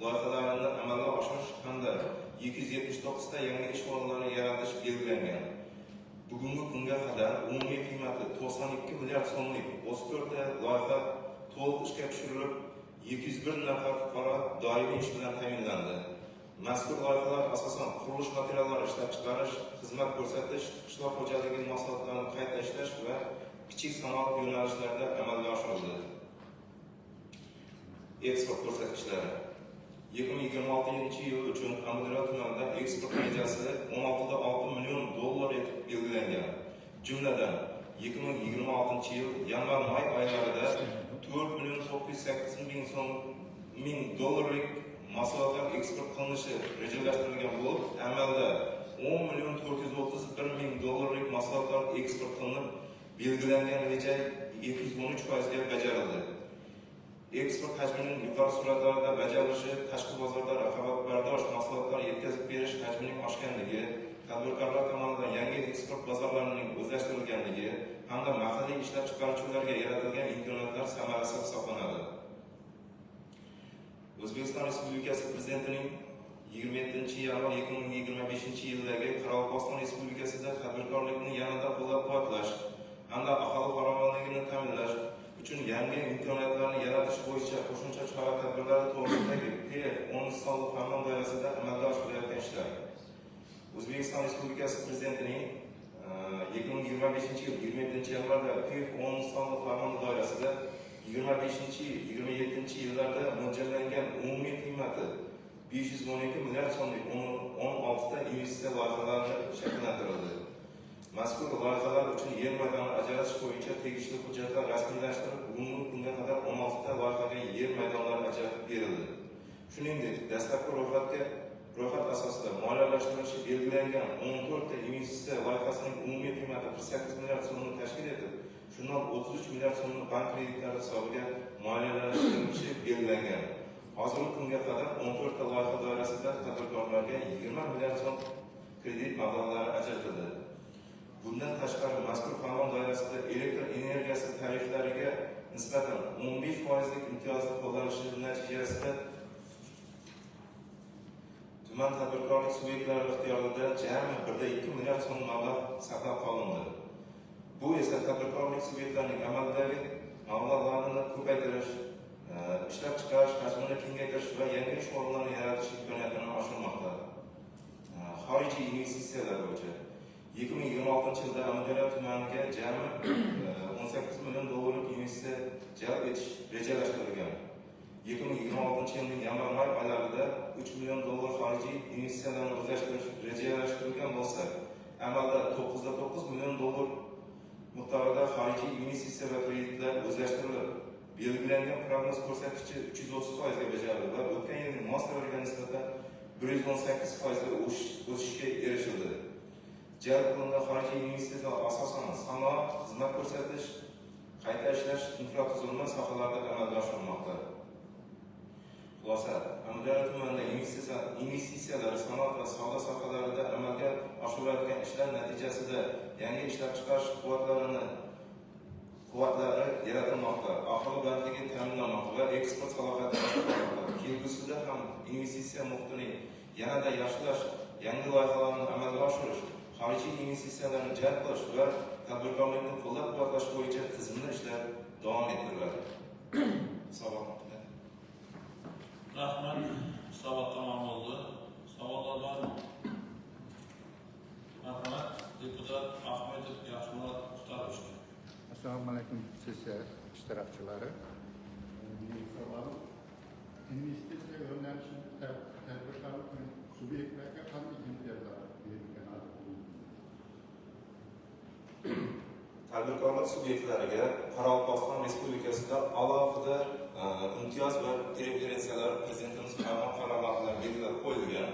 loyihalarini amalga oshirish hamda 279 ta yangi ish o'rinlarini yaratish belgilangan. Bugungi kunga qadar umumiy qiymati 92 milliard so'mlik 34 ta loyiha to'liq ishga tushirilib, 201 nafar fuqaro doimiy ish bilan ta'minlandi. Mazkur loyihalar asosan qurilish materiallari ishlab chiqarish, xizmat ko'rsatish, qishloq xo'jaligi mahsulotlarini qayta ishlash va kichik sanoat yo'nalishlarida amalga oshirildi. Eksport ko'rsatkichlari 2026 yil uchun Amudaryo tumanida eksport rejasi 16,6 million dollar etib belgilangan. Jumladan 2026 yil yanvar-may oylarida 4,908 ming dollarlik mahsulotlar eksport qilinishi rejalashtirilgan bo'lib, amalda 10,431 ming dollarlik mahsulotlar eksport qilinib, belgilangan reja 213% ga bajarildi. Eksport hajmining yuqori sur'atlarda bajarilishi tashqi bozorda raqobatbardosh mahsulotlar yetkazib berish hajmining oshganligi, tadbirkorlar tomonidan yangi eksport bozorlarining o'zlashtirilganligi hamda mahalliy ishlab chiqaruvchilarga yaratilgan imkoniyatlar samarasi hisoblanadi. O'zbekiston Respublikasi Prezidentining 27-yanvar 2025-yildagi Qoraqalpog'iston Respublikasida tadbirkorlikni yanada qo'llab-quvvatlash hamda aholi farovonligini ta'minlash uchun yangi imkoniyatlarni yaratish bo'yicha qo'shimcha chora-tadbirlar to'g'risidagi PF10 sonli farmon doirasida amalga oshirilayotgan ishlar. O'zbekiston Respublikasi Prezidentining 2025-yil 27-yanvarda PF10 sonli farmon doirasida 25-27 yillarda mo'ljallangan umumiy qiymati 512 milliard so'mlik 16 ta investitsiya loyihalari shakllantirildi. Mazkur loyihalar uchun yer maydoni ajratish bo'yicha tegishli hujjatlar rasmiylashtirib, bugungi kunga qadar 16 ta loyihaga yer maydonlari ajratib berildi. Shuningdek, dastlabki ro'yxat asosida moliyalashtirilishi belgilangan 14 ta investitsiya loyihasining umumiy qiymati 48 milliard so'mni tashkil etib, shundan 33 milliard so'mni bank kreditlari hisobiga moliyalashtirilishi belgilangan. Hozirgi kunga qadar 14 ta loyiha doirasida tadbirkorlarga 20 milliard so'm kredit mablag'lari ajratildi. Bundan tashqari mazkur farmon doirasida elektr energiyasi tariflariga nisbatan 15% imtiyozni qo'llanishi natijasida tuman tadbirkorlik subyektlari ixtiyorida jami 1,2 milliard so'm mablag' saqlab qolindi. Bu esa tadbirkorlik subyektlarining amaldagi mablag'larini ko'paytirish, ishlab chiqarish hajmini kengaytirish va yangi ish o'rinlarini yaratish imkoniyatini oshirmoqda. Xorijiy investitsiyalar bo'yicha 2026 yilda Amudaryo tumaniga jami 18 million dollarlik investitsiya jalb etish rejalashtirilgan. 2026 yilning yanvar-may oylarida 3 million dollar xorijiy investitsiyalarni o'zlashtirish rejalashtirilgan bo'lsa, amalda 9,9 million dollar miqdorida xorijiy investitsiya va kreditlar o'zlashtirilib, belgilangan prognoz ko'rsatkichi 330% ga bajarildi va o'tgan yilning mos davriga nisbatan 118% ga o'sishga erishildi. Jalb qilingan xorijiy investitsiyalar asosan sanoat, xizmat ko'rsatish, qayta ishlash, infratuzilma sohalarida amalga oshirilmoqda. Xulosa: Amudaryo tumanida investitsiyalar sanoat va savdo sohalarida amalga oshirilayotgan ishlar natijasida yangi ishlab chiqarish quvvatlari yaratilmoqda, aholi bandligi ta'minlanmoqda va eksport salohiyati oshmoqda. Kelgusida ham investitsiya muhitini yanada yaxshilash, yangi loyihalarni amalga oshirish, xorijiy investitsiyalarni jalb qilish va tadbirkorlikni qo'llab-quvvatlash bo'yicha tizimli ishlar davom ettiriladi. Rahmat. Savol tamom bo'ldi. Savollar bormi? Rahmat. Deputat Ahmedov Yaxshimurat Muxtarovich. Assalomu alaykum sessiya ishtirokchilari. Investitsiya yo'nalishini tadbirkorlik subyektlarga qanday imtiyozlar berilgan? Tadbirkorlik subyektlariga Qoraqalpog'iston Respublikasida alohida imtiyoz va preferensiyalar Prezidentimiz farmon bilan belgilab qo'yilgan.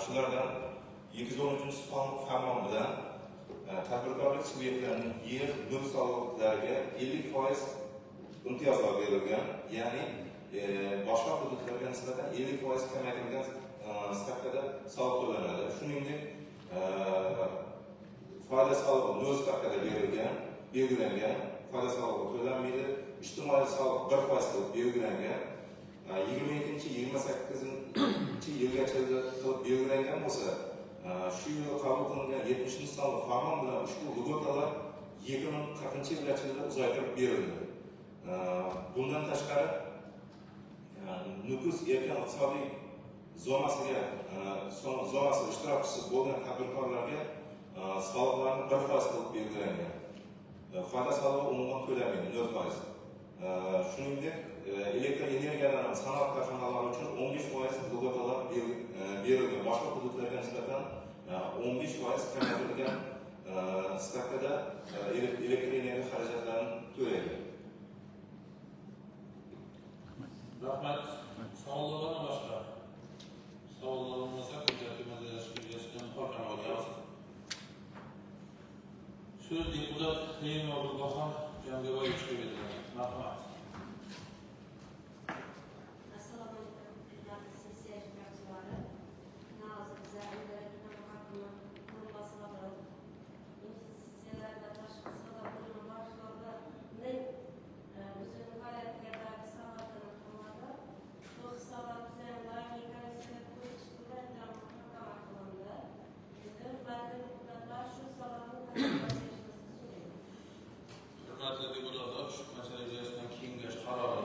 Shulardan 210-farmon bilan tadbirkorlik subyektlarining yer mulk soliqlariga 50% imtiyozlar berilgan, ya'ni boshqa hududlarga nisbatan 50% kamaytirilgan stavkada soliq to'lanadi. Shuningdek, foyda solig'i 0% stavkada belgilangan, foyda solig'i to'lanmaydi. ijtimoiy soliq 1% qilib belgilangan. 22-28 yilgacha qilib belgilangan bo'lsa, shu yil qabul qilingan 70-sonli farmon bilan ushbu lgotalar 2040-yilgacha uzaytirib berildi. Bundan tashqari nufuz erkin iqtisodiy zonasida ishtirokchisi bo'lgan tadbirkorlarga soliqlarni 1% qilib belgilangan. Foyda solig'i umuman to'lanmaydi 0%. Shuningdek, elektr energiyadan sanoat korxonalari uchun 15% lgotalar berilgan. Boshqa hududlarga nisbatan 15% kamaytirilgan stavkada elektr energiya xarajatlarini to'laydi. Rahmat. Savollar boshqa. Savollar bo'lmasa, hujjatimizni yashirishdan muhokama o'tamiz. So'z deputat Xeyimov Abdullohon Jangovoyevga beriladi. Marhamat. Assalomu alaykum, hurmatli sessiya ishtirokchilari. Navoiy viloyati hokimi o'rinbosari, investitsiyalar va tashqi savdo bo'limi boshlig'ining bizning faoliyatidagi savollarni qilmadi. Bu hisobot tizimidagi komissiya qo'yish bilan muhokama qilindi. Hurmatli deputatlar, shu savolni Hurmatli deputatlar, shu masala yuzasidan kengash qarori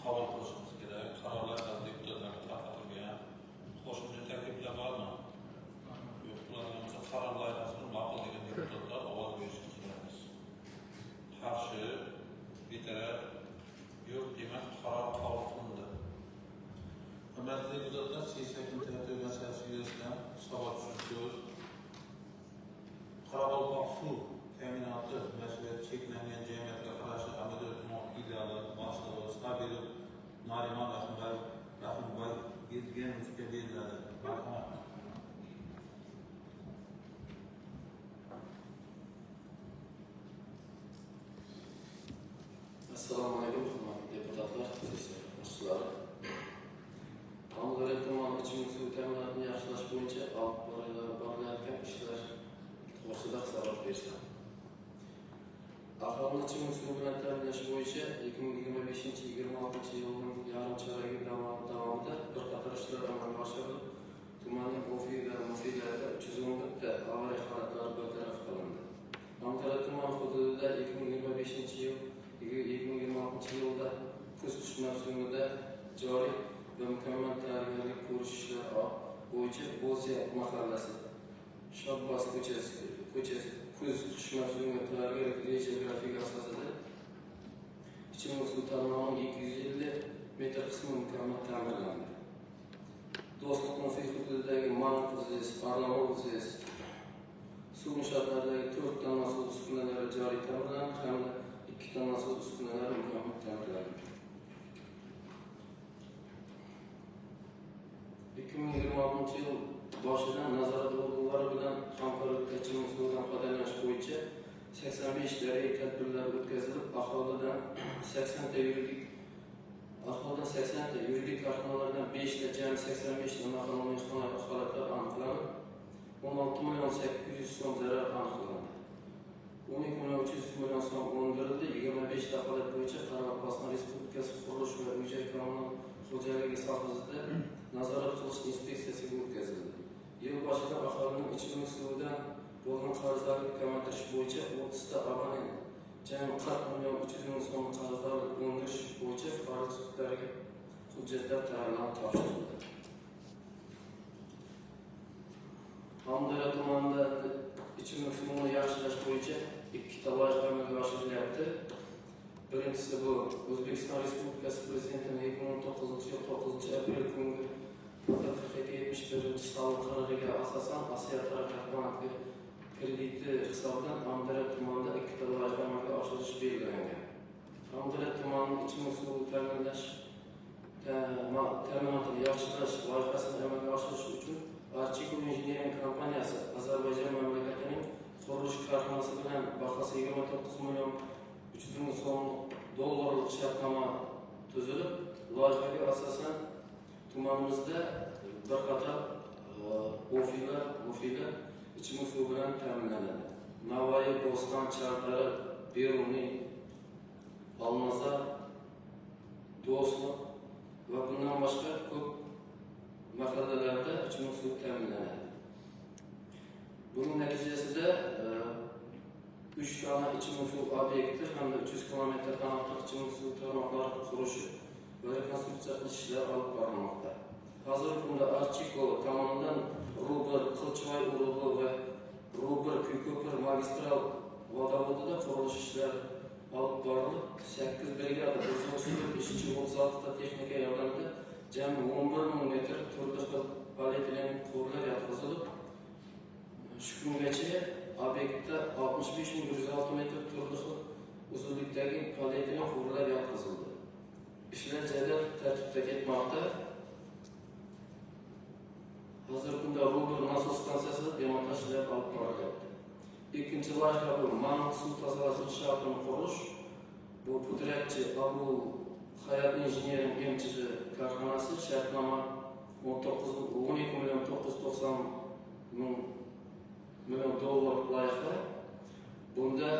qabul qilishimiz kerak. Qarorlar deputatlarga tarqatilgan. Qo'shimcha takliflar bormi? Yo'q, ularga qaror loyihasini ma'qul degan deputatlar ovoz berishni so'raymiz. Qarshi, betaraf, yo'q demak qaror qabul qilindi. Hurmatli deputatlar, sessiya kuni masalasi yuzasidan savol so'z Qoraqalpoq suv ta'minoti mas'uliyati cheklangan jamiyatga qarashli amaliyot ideali boshlig'i Sabirov Narimon Rahimboyevga beriladi. Marhamat. Assalomu alaykum, hurmatli deputatlar, sessiya boshchilari. Amudaryo tumani ichimlik suvi ta'minotini yaxshilash bo'yicha olib borilayotgan ishlar to'g'risida hisobot bersam. Aholini ichimlik suvi bilan ta'minlash bo'yicha 2025-26 yilning yarim choragi davomida bir qator ishlar amalga oshirilib, tumanning Ofiy va Mufiylarida 311 ta avariya holatlari bartaraf qilindi. Amudaryo tumani hududida 2026 yilda kuz qish mavsumida joriy va mukammal tayyorgarlik ko'rish ishlari bo'yicha Bo'ziya mahallasi, Shobbos ko'chasi kuz qish mavsumiga tayyorgarlik reja grafiki asosida ichimlik suv tarmog'ining 250 metr qismi mukammal ta'mirlandi. Do'stlik Mufiy hududidagi Manquzes, Arnamovzes suv inshootlaridagi 4 ta nasos uskunalari joriy ta'mirlandi hamda 2 ta nasos uskunalari mukammal ta'mirlandi. 2026 yil boshidan nazorat organlari bilan hamkorlikda ichimlik suvidan foydalanish bo'yicha 85 daraja tadbirlar o'tkazilib, aholidan 80 ta yuridik korxonalardan 5 ta, jami 85 ta noqonuniy holatlar aniqlanib, 16.800.000 so'm zarar aniqlandi. 12.300 million so'm undirildi. 25 ta holat bo'yicha Qoraqalpog'iston Respublikasi Qurilish va uy-joy kommunal xo'jaligi sohasida nazorat qilish inspeksiyasiga o'tkazildi. Yil boshida aholining ichimlik suvidan bo'lgan qarzdorlik kamaytirish bo'yicha 30 ta abonent jami 40.300.000 so'm qarzdorlik undirish bo'yicha fuqarolik sudlariga hujjatlar tayyorlanib topshirildi. Amudaryo tumanida ichimlik suvini yaxshilash bo'yicha 2 ta loyiha amalga oshirilyapti. Birinchisi bu O'zbekiston Respublikasi Prezidentining 2019 yil 9 aprel kungi 71 qaroriga asosan Osiyo taraqqiyot banki krediti hisobidan Amudaryo tumanida 2 ta loyiha amalga oshirish belgilangan. Amudaryo tumanining ichimlik suvi ta'minotini yaxshilash loyihasini amalga oshirish uchun Archiko Engineering kompaniyasi Ozarbayjon mamlakatining qurilish korxonasi bilan bahosi 29.300.000 so'm dollarlik shartnoma tuzilib, loyihaga asosan tumanimizda bir qator Ofiylar ichimlik suvi bilan ta'minlanadi. Navoiy, Bo'ston, Chardara, Beruniy, Almazlar, Dostluk ve bundan başka ko'p mahallalarda ichimlik suvi ta'minlanadi. Buning natijasida 3 tane ichimlik suvi obyekti hamda 300 km qanotli ichimlik suvi tarmoqlari qurishi va rekonstruksiya qilish ishlari olib borilmoqda. Hozirgi kunda Archiko tomonidan Rubr, Qilchivoy urug'i va Rubr Kuyko'pir magistral vodovodida qurilish ishlari olib borilib, 8 brigada 36 ta texnika yordamida jami 11 ming metr turli xil polietilen quvurlar yotqizilib, shu kungacha obyektda 65.106 metr turli xil uzunlikdagi polietilen quvurlar yotqizildi. Ishlar jadal tartibda ketmoqda. Hozirgi kunda Rubr nasos stansiyasida demontaj ishlari olib borilyapti. Ikkinchi loyiha bu Mamut suv tozalash inshootini qurish. Bu pudratchi Abu Hayat injiniring MCH korxonasi shartnoma 12.990 dollar loyiha. Bunda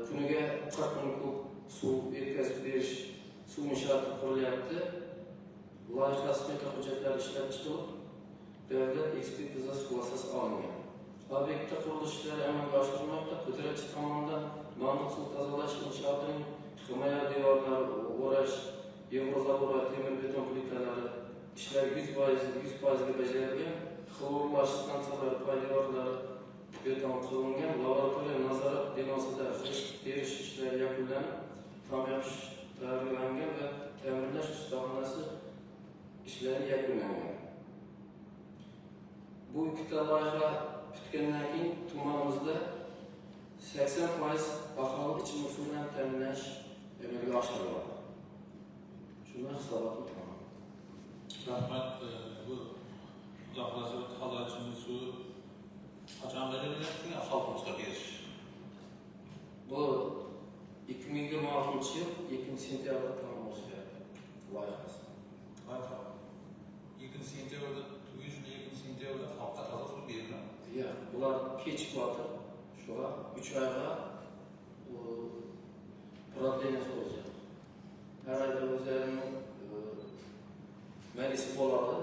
kuniga 40 ming kub suv yetkazib berish suv inshooti qurilyapti. Loyiha smeta hujjatlari ishlab chiqilib, davlat ekspertizasi xulosasi olingan. Obyektda qurilish ishlari amalga oshirilmoqda. Pudratchi tomonidan Mamut suv tozalash inshootining himoya devorlari o'rash, Yevrozavod va temir beton plitalari ishlar 100% ga bajarilgan. Xlorlash stansiyalari poydevorlari beton qilingan. Laboratoriya nazorat binosida g'isht terish ishlari yakunlanib, tom yopish tayyorlangan va ta'mirlash ustaxonasi ishlari yakunlangan. Bu ikkita loyiha bitgandan keyin tumanimizda 80% aholi ichimlik suvi bilan ta'minlash amalga oshiriladi. Shunday hisobotni tamom. Rahmat. Bu uzoqlashib toza ichimlik suvi qachon beriladi? Xalqimizga berish. Bu 2026 yil 2-sentyabrda tamomlashga loyihasi. 2-sentyabrda tugish, 2-sentyabrda xalqqa toza suv beriladi. Ya, bular kechikyapti. Shuga 3 oyga proдление olacak. Her ayda o'zlarining meclisi bo'ladi.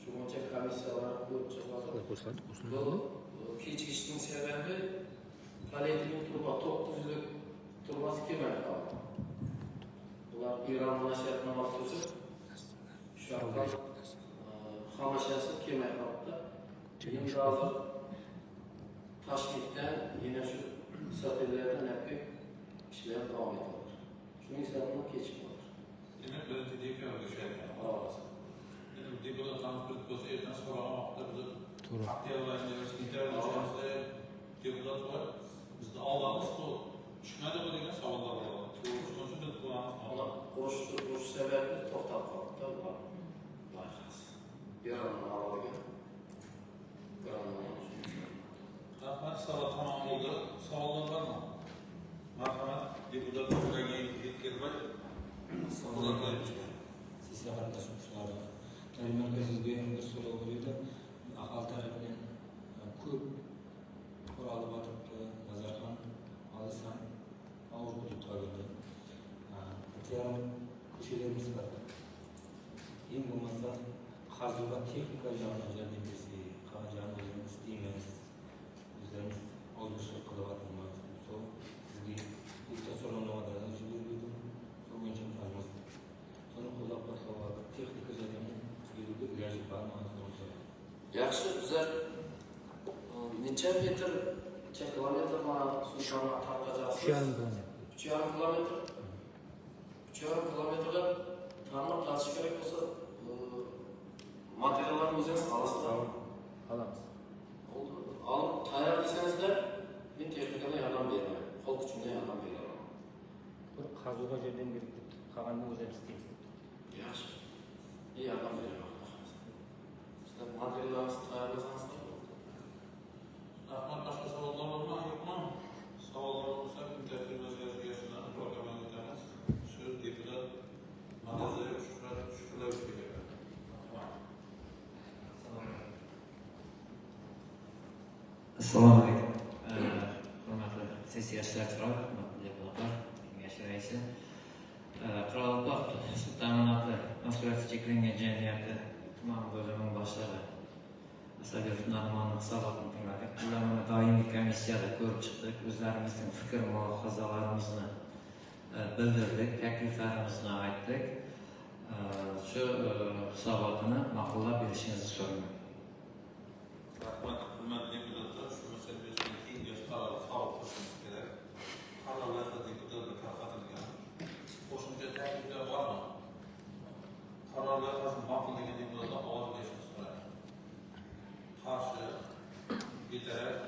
Shu bo'yicha komissiyalar ko'rib Bu kechikishning sababi polietilen turba 900lik turbasi kelmay qoldi. Bular Iran bilan shartnoma tuzib, shu yoqqa xomashasi kelmay qoldi. Endi hozir Toshkentdan yana shu satellardan apib ishlar davom etadi. Shuning sababini kechikmoqda. Demak, birinchi dekabrga tushayotgan. Deputat transport bo'lsa, ertadan so'ramoqda biz oktyabr oyida, sentyabr oyida deputat bor. Bizni oldimiz bu tushmadi bu degan savollar bor. Shuning uchun biz ko'ramiz. Urush sababi to'xtab qoldi. Loyihasi. Erondan oladigan. Rahmat, savol tamom bo'ldi. Savollar bormi? Marhamat, deputat Nuragin Bekirboy. Savollar Sessiya qatnashchilari. Ta'lim markazimizga bir so'rov bo'ldi. Aholi tarafidan ko'p qurolli o'tiribdi. Nazarxon Alisam og'ir hudud qoldi. Yarim ko'chalarimiz bor. Eng bo'lmasa hozir va texnika jamiyatlarining birisi qaragan o'zimiz deymiz. Bizlarimiz o'zbekcha qilyapmiz. Sizga ikkita so'rovnomalarni yubordim. So'ngichi qilamiz. Sonra qo'llab-quvvatlash texnika jamiyatlarining ilojli barmoqlari. Yaxshi, bizlar necha metr, necha kilometr suv tarqatasiz? 3,5 kilometr. 3,5 kilometrda ta'mirlab tasish kerak bo'lsa, materiallarni o'zingiz olasizlar. Olamiz. Olib tayyor desangizlar, men texnikadan yordam beraman. Qo'l kuchimdan yordam beraman. Bir qazuga jardam berib qolganini o'zingiz istaysiz. Yaxshi. Yordam beraman. Sizlar materiallarni tayyorlasangizlar. Rahmat, boshqa savollar bormi? Yo'qmi? Savollar bo'lsa, interaktiv o'zgarishlarni programmaga o'tamiz. Shu deputat Madazayev Shuhratovga beradi. Assalomu alaykum. Hurmatli sessiya ishtirokchilari, hurmatli deputatlar, kengash kengashi raisi, Qorabog' suv ta'minoti mas'uliyati cheklangan jamiyati tuman bo'limi boshlig'i Asabyev Narmonov hisobotini tingladik. Ular mana doimiy komissiyada ko'rib chiqdik, o'zlarimizning fikr mulohazalarimizni bildirdik, takliflarimizni aytdik. Shu hisobotini ma'qullab berishingizni so'rayman. Rahmat, hurmatli deputatlar, shu masala bo'yicha kengash qarori qabul qilishimiz kerak. Qarorlarda deputatlar tarqatilgan. Qo'shimcha takliflar bormi? Qaror loyihasini ma'qullagan deputatlar ovoz berishni so'rayman. Qarshi, betaraf,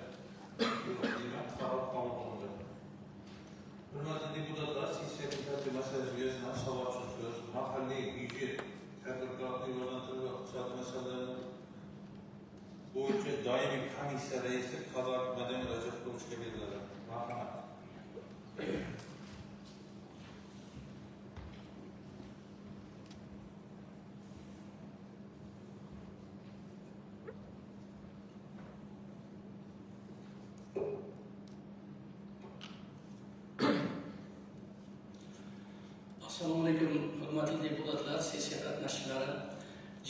demak qaror qabul qilindi. Hurmatli deputatlar, sessiyaning tartib masalasiga yozilgan savol uchun so'z mahalliy byudjet, tadbirkorlikni rivojlantirish va iqtisodiy masalalar bo'yicha doimiy komissiya raisi Qazaq Madaniy Rajabovga beriladi. Marhamat. Assalomu alaykum, hurmatli deputatlar, sessiya qatnashchilari.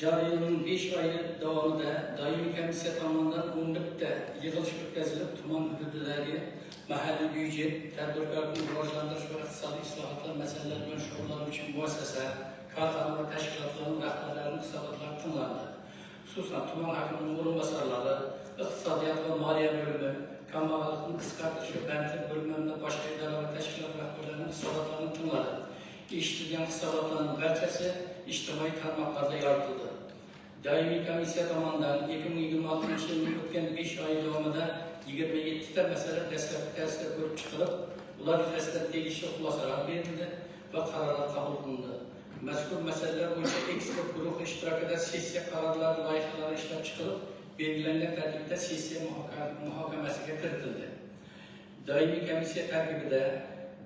Joriy yilning 5 oyi davomida doimiy komissiya tomonidan 11 ta yig'ilish o'tkazilib, tuman hududidagi mahalliy byudjet, tadbirkorlikni rivojlantirish va iqtisodiy islohotlar masalalari bilan shug'ullanuvchi muassasa, korxona va tashkilotlarning rahbarlarining hisobotlari tinglandi. Xususan, tuman hokimining o'rinbosarlari, iqtisodiyot va moliya bo'limi, kambag'allikni qisqartirish va bandlik bo'limlarida boshqa idora va tashkilot rahbarlarining hisobotlarini tingladi. Eshitilgan hisobotlarning barchasi ijtimoiy tarmoqlarda yoritildi. Doimiy komissiya tomonidan 2026 yilning o'tgan 5 oy davomida 27 ta masala dastlabki tarzda ko'rib chiqilib, ular yuzasidan tegishli xulosalar berildi va qarorlar qabul qilindi. Mazkur masalalar bo'yicha ekspert guruhi ishtirokida sessiya qarorlari loyihalari ishlab chiqilib, belgilangan tartibda sessiya muhokamasiga kiritildi. Doimiy komissiya tarkibida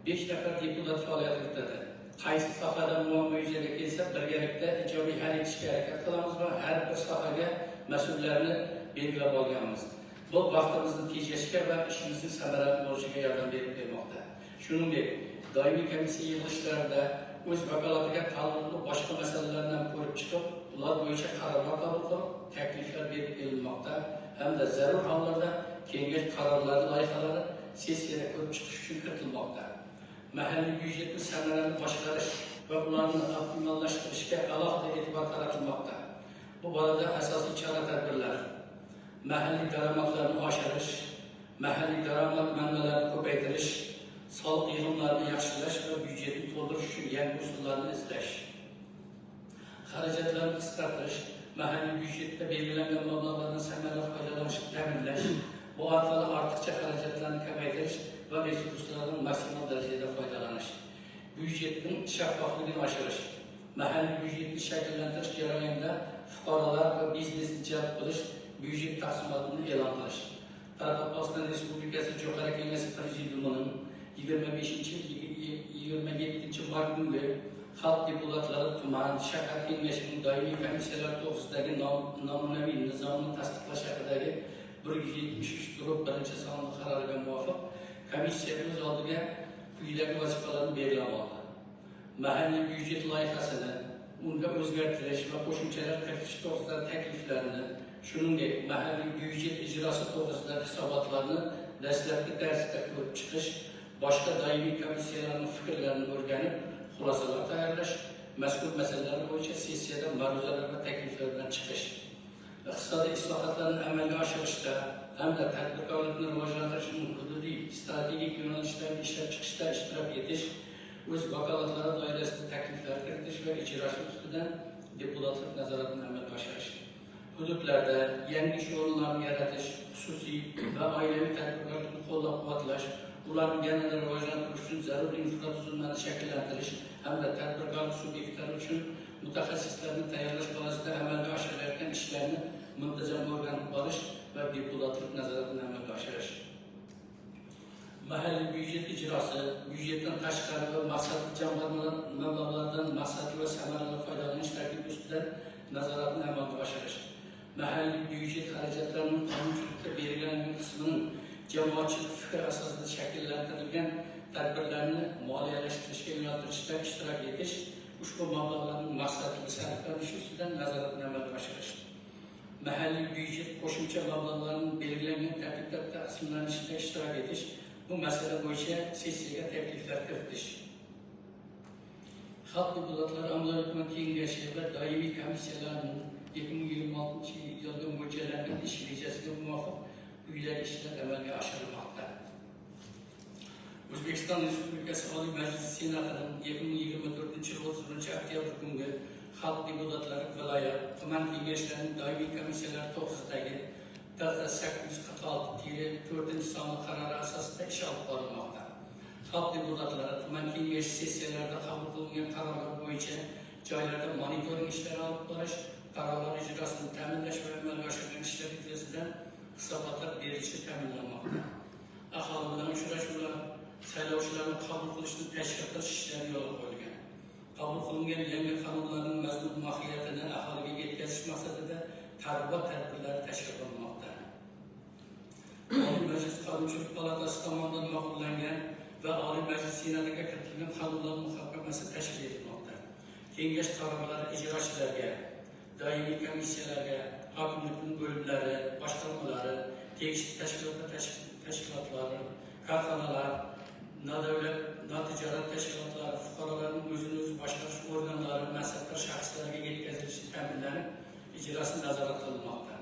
5 nafar deputat faoliyat yuritadi. Qaysi sohada muammo yuzaga kelsa, birgalikda ijobiy hal etishga harakat qilamiz va har bir sohaga mas'ullarni belgilab olganmiz. Bu vaqtimizni tejashga va ishimizning samarali bo'lishiga yordam berib bermoqda. Shuningdek, doimiy komissiya yig'ilishlarida o'z vakolatiga taalluqli boshqa masalalardan ko'rib chiqib, ular bo'yicha qarorlar qabul qilib, takliflar berib berilmoqda hamda zarur hollarda kengash qarorlari loyihalari sessiyada ko'rib chiqish uchun kiritilmoqda. Mahalliy byudjetni samarali boshqarish va ularni optimallashtirishga alohida e'tibor qaratilmoqda. Bu borada asosiy chora-tadbirlar: mahalliy daromadlarni oshirish, mahalliy daromad manbalarini ko'paytirish, soliq yig'imlarini yaxshilash va byudjetni to'ldirish uchun yangi usullarni izlash, xarajatlarni qisqartirish, mahalliy byudjetda belgilangan mablag'lardan samarali foydalanishni ta'minlash, bu orqali ortiqcha xarajatlarni kamaytirish va resurslardan maksimal darajada foydalanish, byudjetning shaffofligini oshirish, mahalliy byudjetni shakllantirish jarayonida fuqarolar va biznesni jalb qilish, byudjet taqsimotini e'lon qilish. Qoraqalpog'iston Respublikasi Jo'qora Kengashi Prezidiumining 25-27 mart kungi xalq deputatlari tuman, shahar kengashining doimiy komissiyalar to'g'risidagi namunaviy nizomni tasdiqlash haqidagi 173 sonli qaroriga muvofiq komissiya o'z oldiga quyidagi vazifalarni belgilab oldi. Mahalliy byudjet loyihasini, unga o'zgartirish va qo'shimchalar kiritish to'g'risidagi takliflarni, shuningdek, mahalliy byudjet ijrosi to'g'risidagi hisobotlarni dastlabki tarzda ko'rib chiqish, boshqa doimiy komissiyalarning fikrlarini o'rganib, xulosalar tayyorlash, mazkur masalalar bo'yicha sessiyada ma'ruzalar va takliflar bilan chiqish, iqtisodiy islohotlarni amalga oshirishda hamda tadbirkorlikni rivojlantirishning hududiy strategik yo'nalishlarini ishlab chiqishda ishtirok etish, o'z vakolatlari doirasida takliflar kiritish va ijrosi ustidan deputatlik nazoratini amalga oshirish, hududlarda yangi ish o'rinlarini yaratish, xususiy va oilaviy tadbirkorlikni qo'llab-quvvatlash, ularni yanada rivojlantirish uchun zarur infratuzilmani shakllantirish hamda tadbirkorlik subyektlari uchun mutaxassislarni tayyorlash borasida amalga oshirilayotgan ishlarni muntazam o'rganib borish va deputatlik nazoratini amalga oshirish. Mahalliy byudjet ijrosi, byudjetdan tashqari va maqsadli jamg'armalar mablag'laridan maqsadli va samarali foydalanish tartibi ustidan nazoratni amalga oshirish. Mahalliy byudjet xarajatlarining qonunchilikda belgilangan qismining jamoatchilik fikri asosida shakllantirilgan tadbirlarni moliyalashtirishga yo'naltirishda ishtirok etish, ushbu mablag'larning maqsadli sarflanishi ustidan nazoratni amalga oshirish. Mahalliy byudjet qo'shimcha mablag'larning belgilangan tartibda taqsimlanishida ishtirok etish, bu masala bo'yicha sessiyaga takliflar kiritish. Xalq deputatlari Amaliy hukumat kengashi va doimiy komissiyalarining 2026 yilga mo'ljallangan ish rejasiga muvofiq quyidagi ishlar amalga oshirilmoqda. O'zbekiston Respublikasi Oliy Majlisi Senatining 2024 yil 30 oktyabr kungi xalq deputatlari viloyat, tuman kengashlarining doimiy komissiyalari to'g'risidagi 846-4 sonli qarori asosida ish olib borilmoqda. Xalq deputatlari tuman kengashi sessiyalarida qabul qilingan qarorlar bo'yicha joylarda monitoring ishlari olib borish, qarorlar ijrosini ta'minlash va amalga oshirilgan ishlar yuzasidan hisobotlar berilishi ta'minlanmoqda. Aholi bilan uchrashuvlar, saylovchilarni qabul qilishni tashkil qilish ishlari yo'lga qo'yilgan. Qabul qilingan yangi qonunlarning mazmun mohiyatini aholiga yetkazish maqsadida targ'ibot tadbirlari tashkil qilinmoqda. Oliy Majlis Qonunchilik palatasi tomonidan ma'qullangan va Oliy Majlis Senatiga kiritilgan qonunlar muhokamasi tashkil etilmoqda. Kengash qarorlari ijrochilarga, doimiy komissiyalarga, hokimlikning bo'limlari, boshqarmalari, tegishli tashkilotlari, korxonalar, nodavlat, notijorat tashkilotlari, fuqarolarning o'zini o'zi boshqarish organlari, mansabdor shaxslarga yetkazilishi ta'minlanib, ijrosi nazorat qilinmoqda.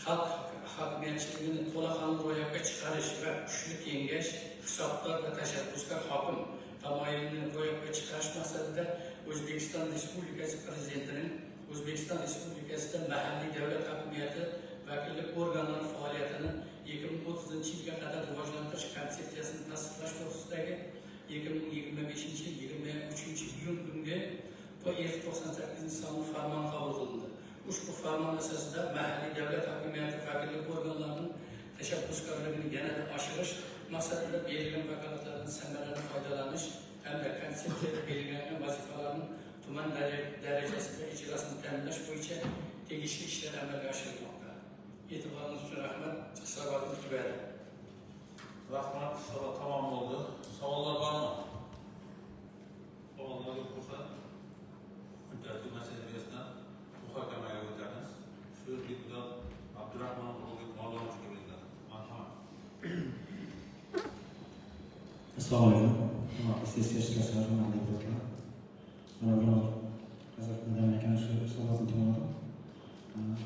Xalq hokimiyatchiligini to'laqonli ro'yobga chiqarish va kuchli kengash, hisobdor va tashabbuskor hokim tamoyilini ro'yobga chiqarish maqsadida O'zbekiston Respublikasi Prezidentining O'zbekiston Respublikasida mahalliy davlat hokimiyati vakillik organlari faoliyatini 2030 yilga qadar rivojlantirish konsepsiyasini tasdiqlash to'g'risidagi 2025 yil 23 iyun kungi F98 sonli farmon qabul qilindi. Ushbu farmon asosida mahalliy davlat hokimiyati vakillik organlarining tashabbuskorligini yanada oshirish maqsadida berilgan vakolatlardan samarali foydalanish hamda konsepsiyada belgilangan vazifalarning tuman darajasida ijrosini ta'minlash bo'yicha tegishli ishlar amalga oshirilmoqda. E'tiboringiz uchun rahmat. Hisobotni tugadi. Rahmat, hisobot tamom bo'ldi. Savollar bormi? Savollar yo'q bo'lsa, muddatli masala yuzasidan muhokamaga o'tamiz. So'z deputat Abdurahmon Mavlonovga beriladi. Marhamat. Assalomu alaykum. Sessiya ishtirokchilari, hurmatli deputatlar. Mana biror hazratlardan ekan shu savolni to'g'ri.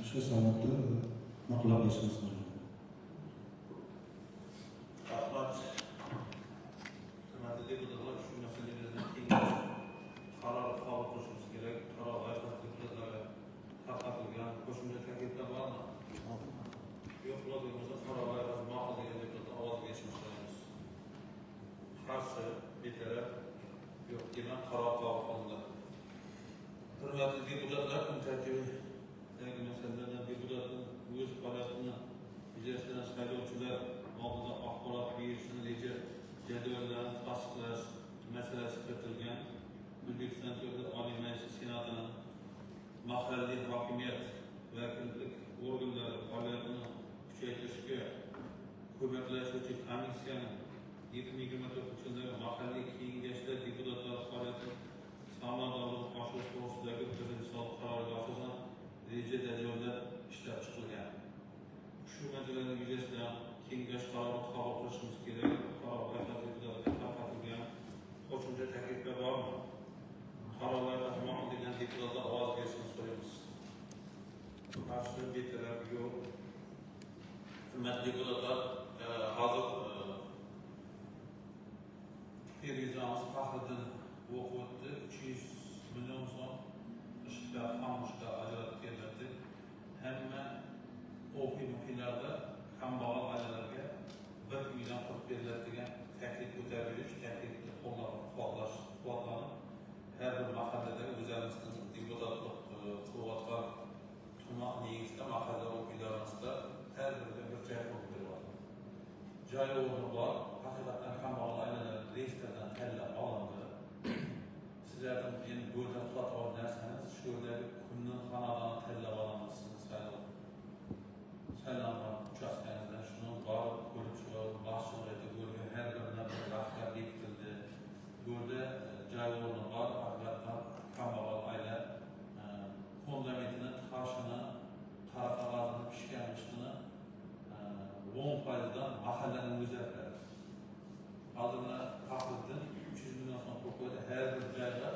Shu savolni ma'qullab berishimiz lozim. Rahmat. Hurmatli deputatlar, shu masala yuzasidan kengash qaror qabul qilishimiz kerak. Qaror loyihasi deputatlarga tarqatilgan. Qo'shimcha takliflar bormi? Yo'q, bo'lmasa qaror loyihasi ma'qul degan deputatlar ovozga berishimiz kerak. Qarshi, betaraf, yo'q degan qaror qabul qilindi. Hurmatli deputatlar, kun tartibidagi masalalardan deputatning o'z faoliyatini yuzasidan saylovchilar oldida axborot berishni reja jadvallarini tasdiqlash masalasi kiritilgan. O'zbekiston Oliy Majlisi Senatining mahalliy hokimiyat vakillik organlari faoliyatini kuchaytirishga ko'maklashuvchi komissiyaning 2024 yildagi mahalliy kengashlar deputatlar faoliyati samaradorligini oshirish to'g'risidagi prezident qaroriga asosan reja jadvallar ishlab chiqilgan. Shu masalalar yuzasidan kengash qarori qabul qilishimiz kerak. Qaror loyihasi deputatlarga tarqatilgan. Qo'shimcha takliflar bormi? Qaror loyihasi ma'qul degan deputatlar ovoz berishni so'raymiz. Qarshi, betaraf, yo'q. Hurmatli deputatlar, hozir Ferizamiz Fahriddin o'qib o'tdi. 300 million so'm ishga ajratib berildi. Hamma o'quv-muhimlarda kambag'al oilalarga 1 million qilib beriladi degan taklif ko'tarilish, taklifni qo'llab-quvvatlanib, har bir mahallada o'zimizning deputatlik quvvatlar tuman negizida mahalla o'quv-uylarimizda har biriga bir joy qilib beriladi. Joy o'rni bor, haqiqatdan kambag'al oilalar reyestrdan tanlab olindi. Sizlardan endi bo'ylab qilib olgansiz, shu yerdagi kunni xonadonni tanlab olamiz. Saylanma uchastkanizdan shuni borib ko'rib chiqib, boshchiqlikda bo'lgan har bir rahbarlik 10%'dan mahallenin müzakere. Hazırda Fakir'den 300 milyon son topladı. Her bir cayda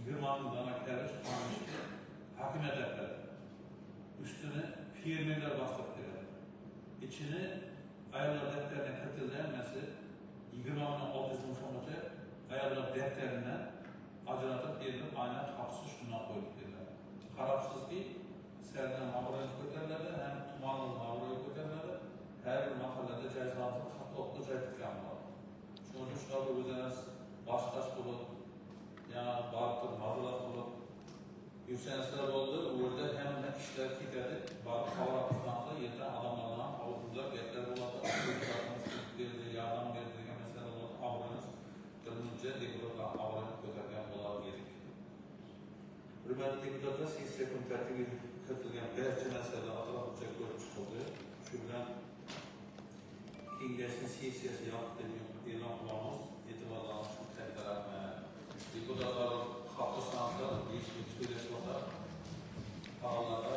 20 dana kerviş kalmıştı. Hakimiyet ettiler. Üstüne firmeler bastırıp verir. İçini ayarlar defterine kırtıldayanması 20 600 milyon sonrası ayarlar defterinden acılatıp verilip aynen kapsız şuna koyduk dediler. Karapsız değil, serden haberleri köterlerdi, hem tumanlı haberleri köterlerdi. Her bir mahallede cezasını katlıklı caytıkan var. Çünkü şurada özeniz baş bulup, yani barıktır, hazırlat bulup, yükselişler oldu, orada hem de kişiler titredi, barık kavraklıktan sonra yeten adamlardan avutulacak yetler olarak yardım verdiği mesele olarak avranız, kırmızıca deputatlar avranı köterken olarak yedik. Hürmetli deputatlar, sessiya komitetiga kiritilgan barcha masalalar atroflicha ko'rib chiqildi. Shu bilan kengashning sessiyasi yopiq deb e'lon qilamiz.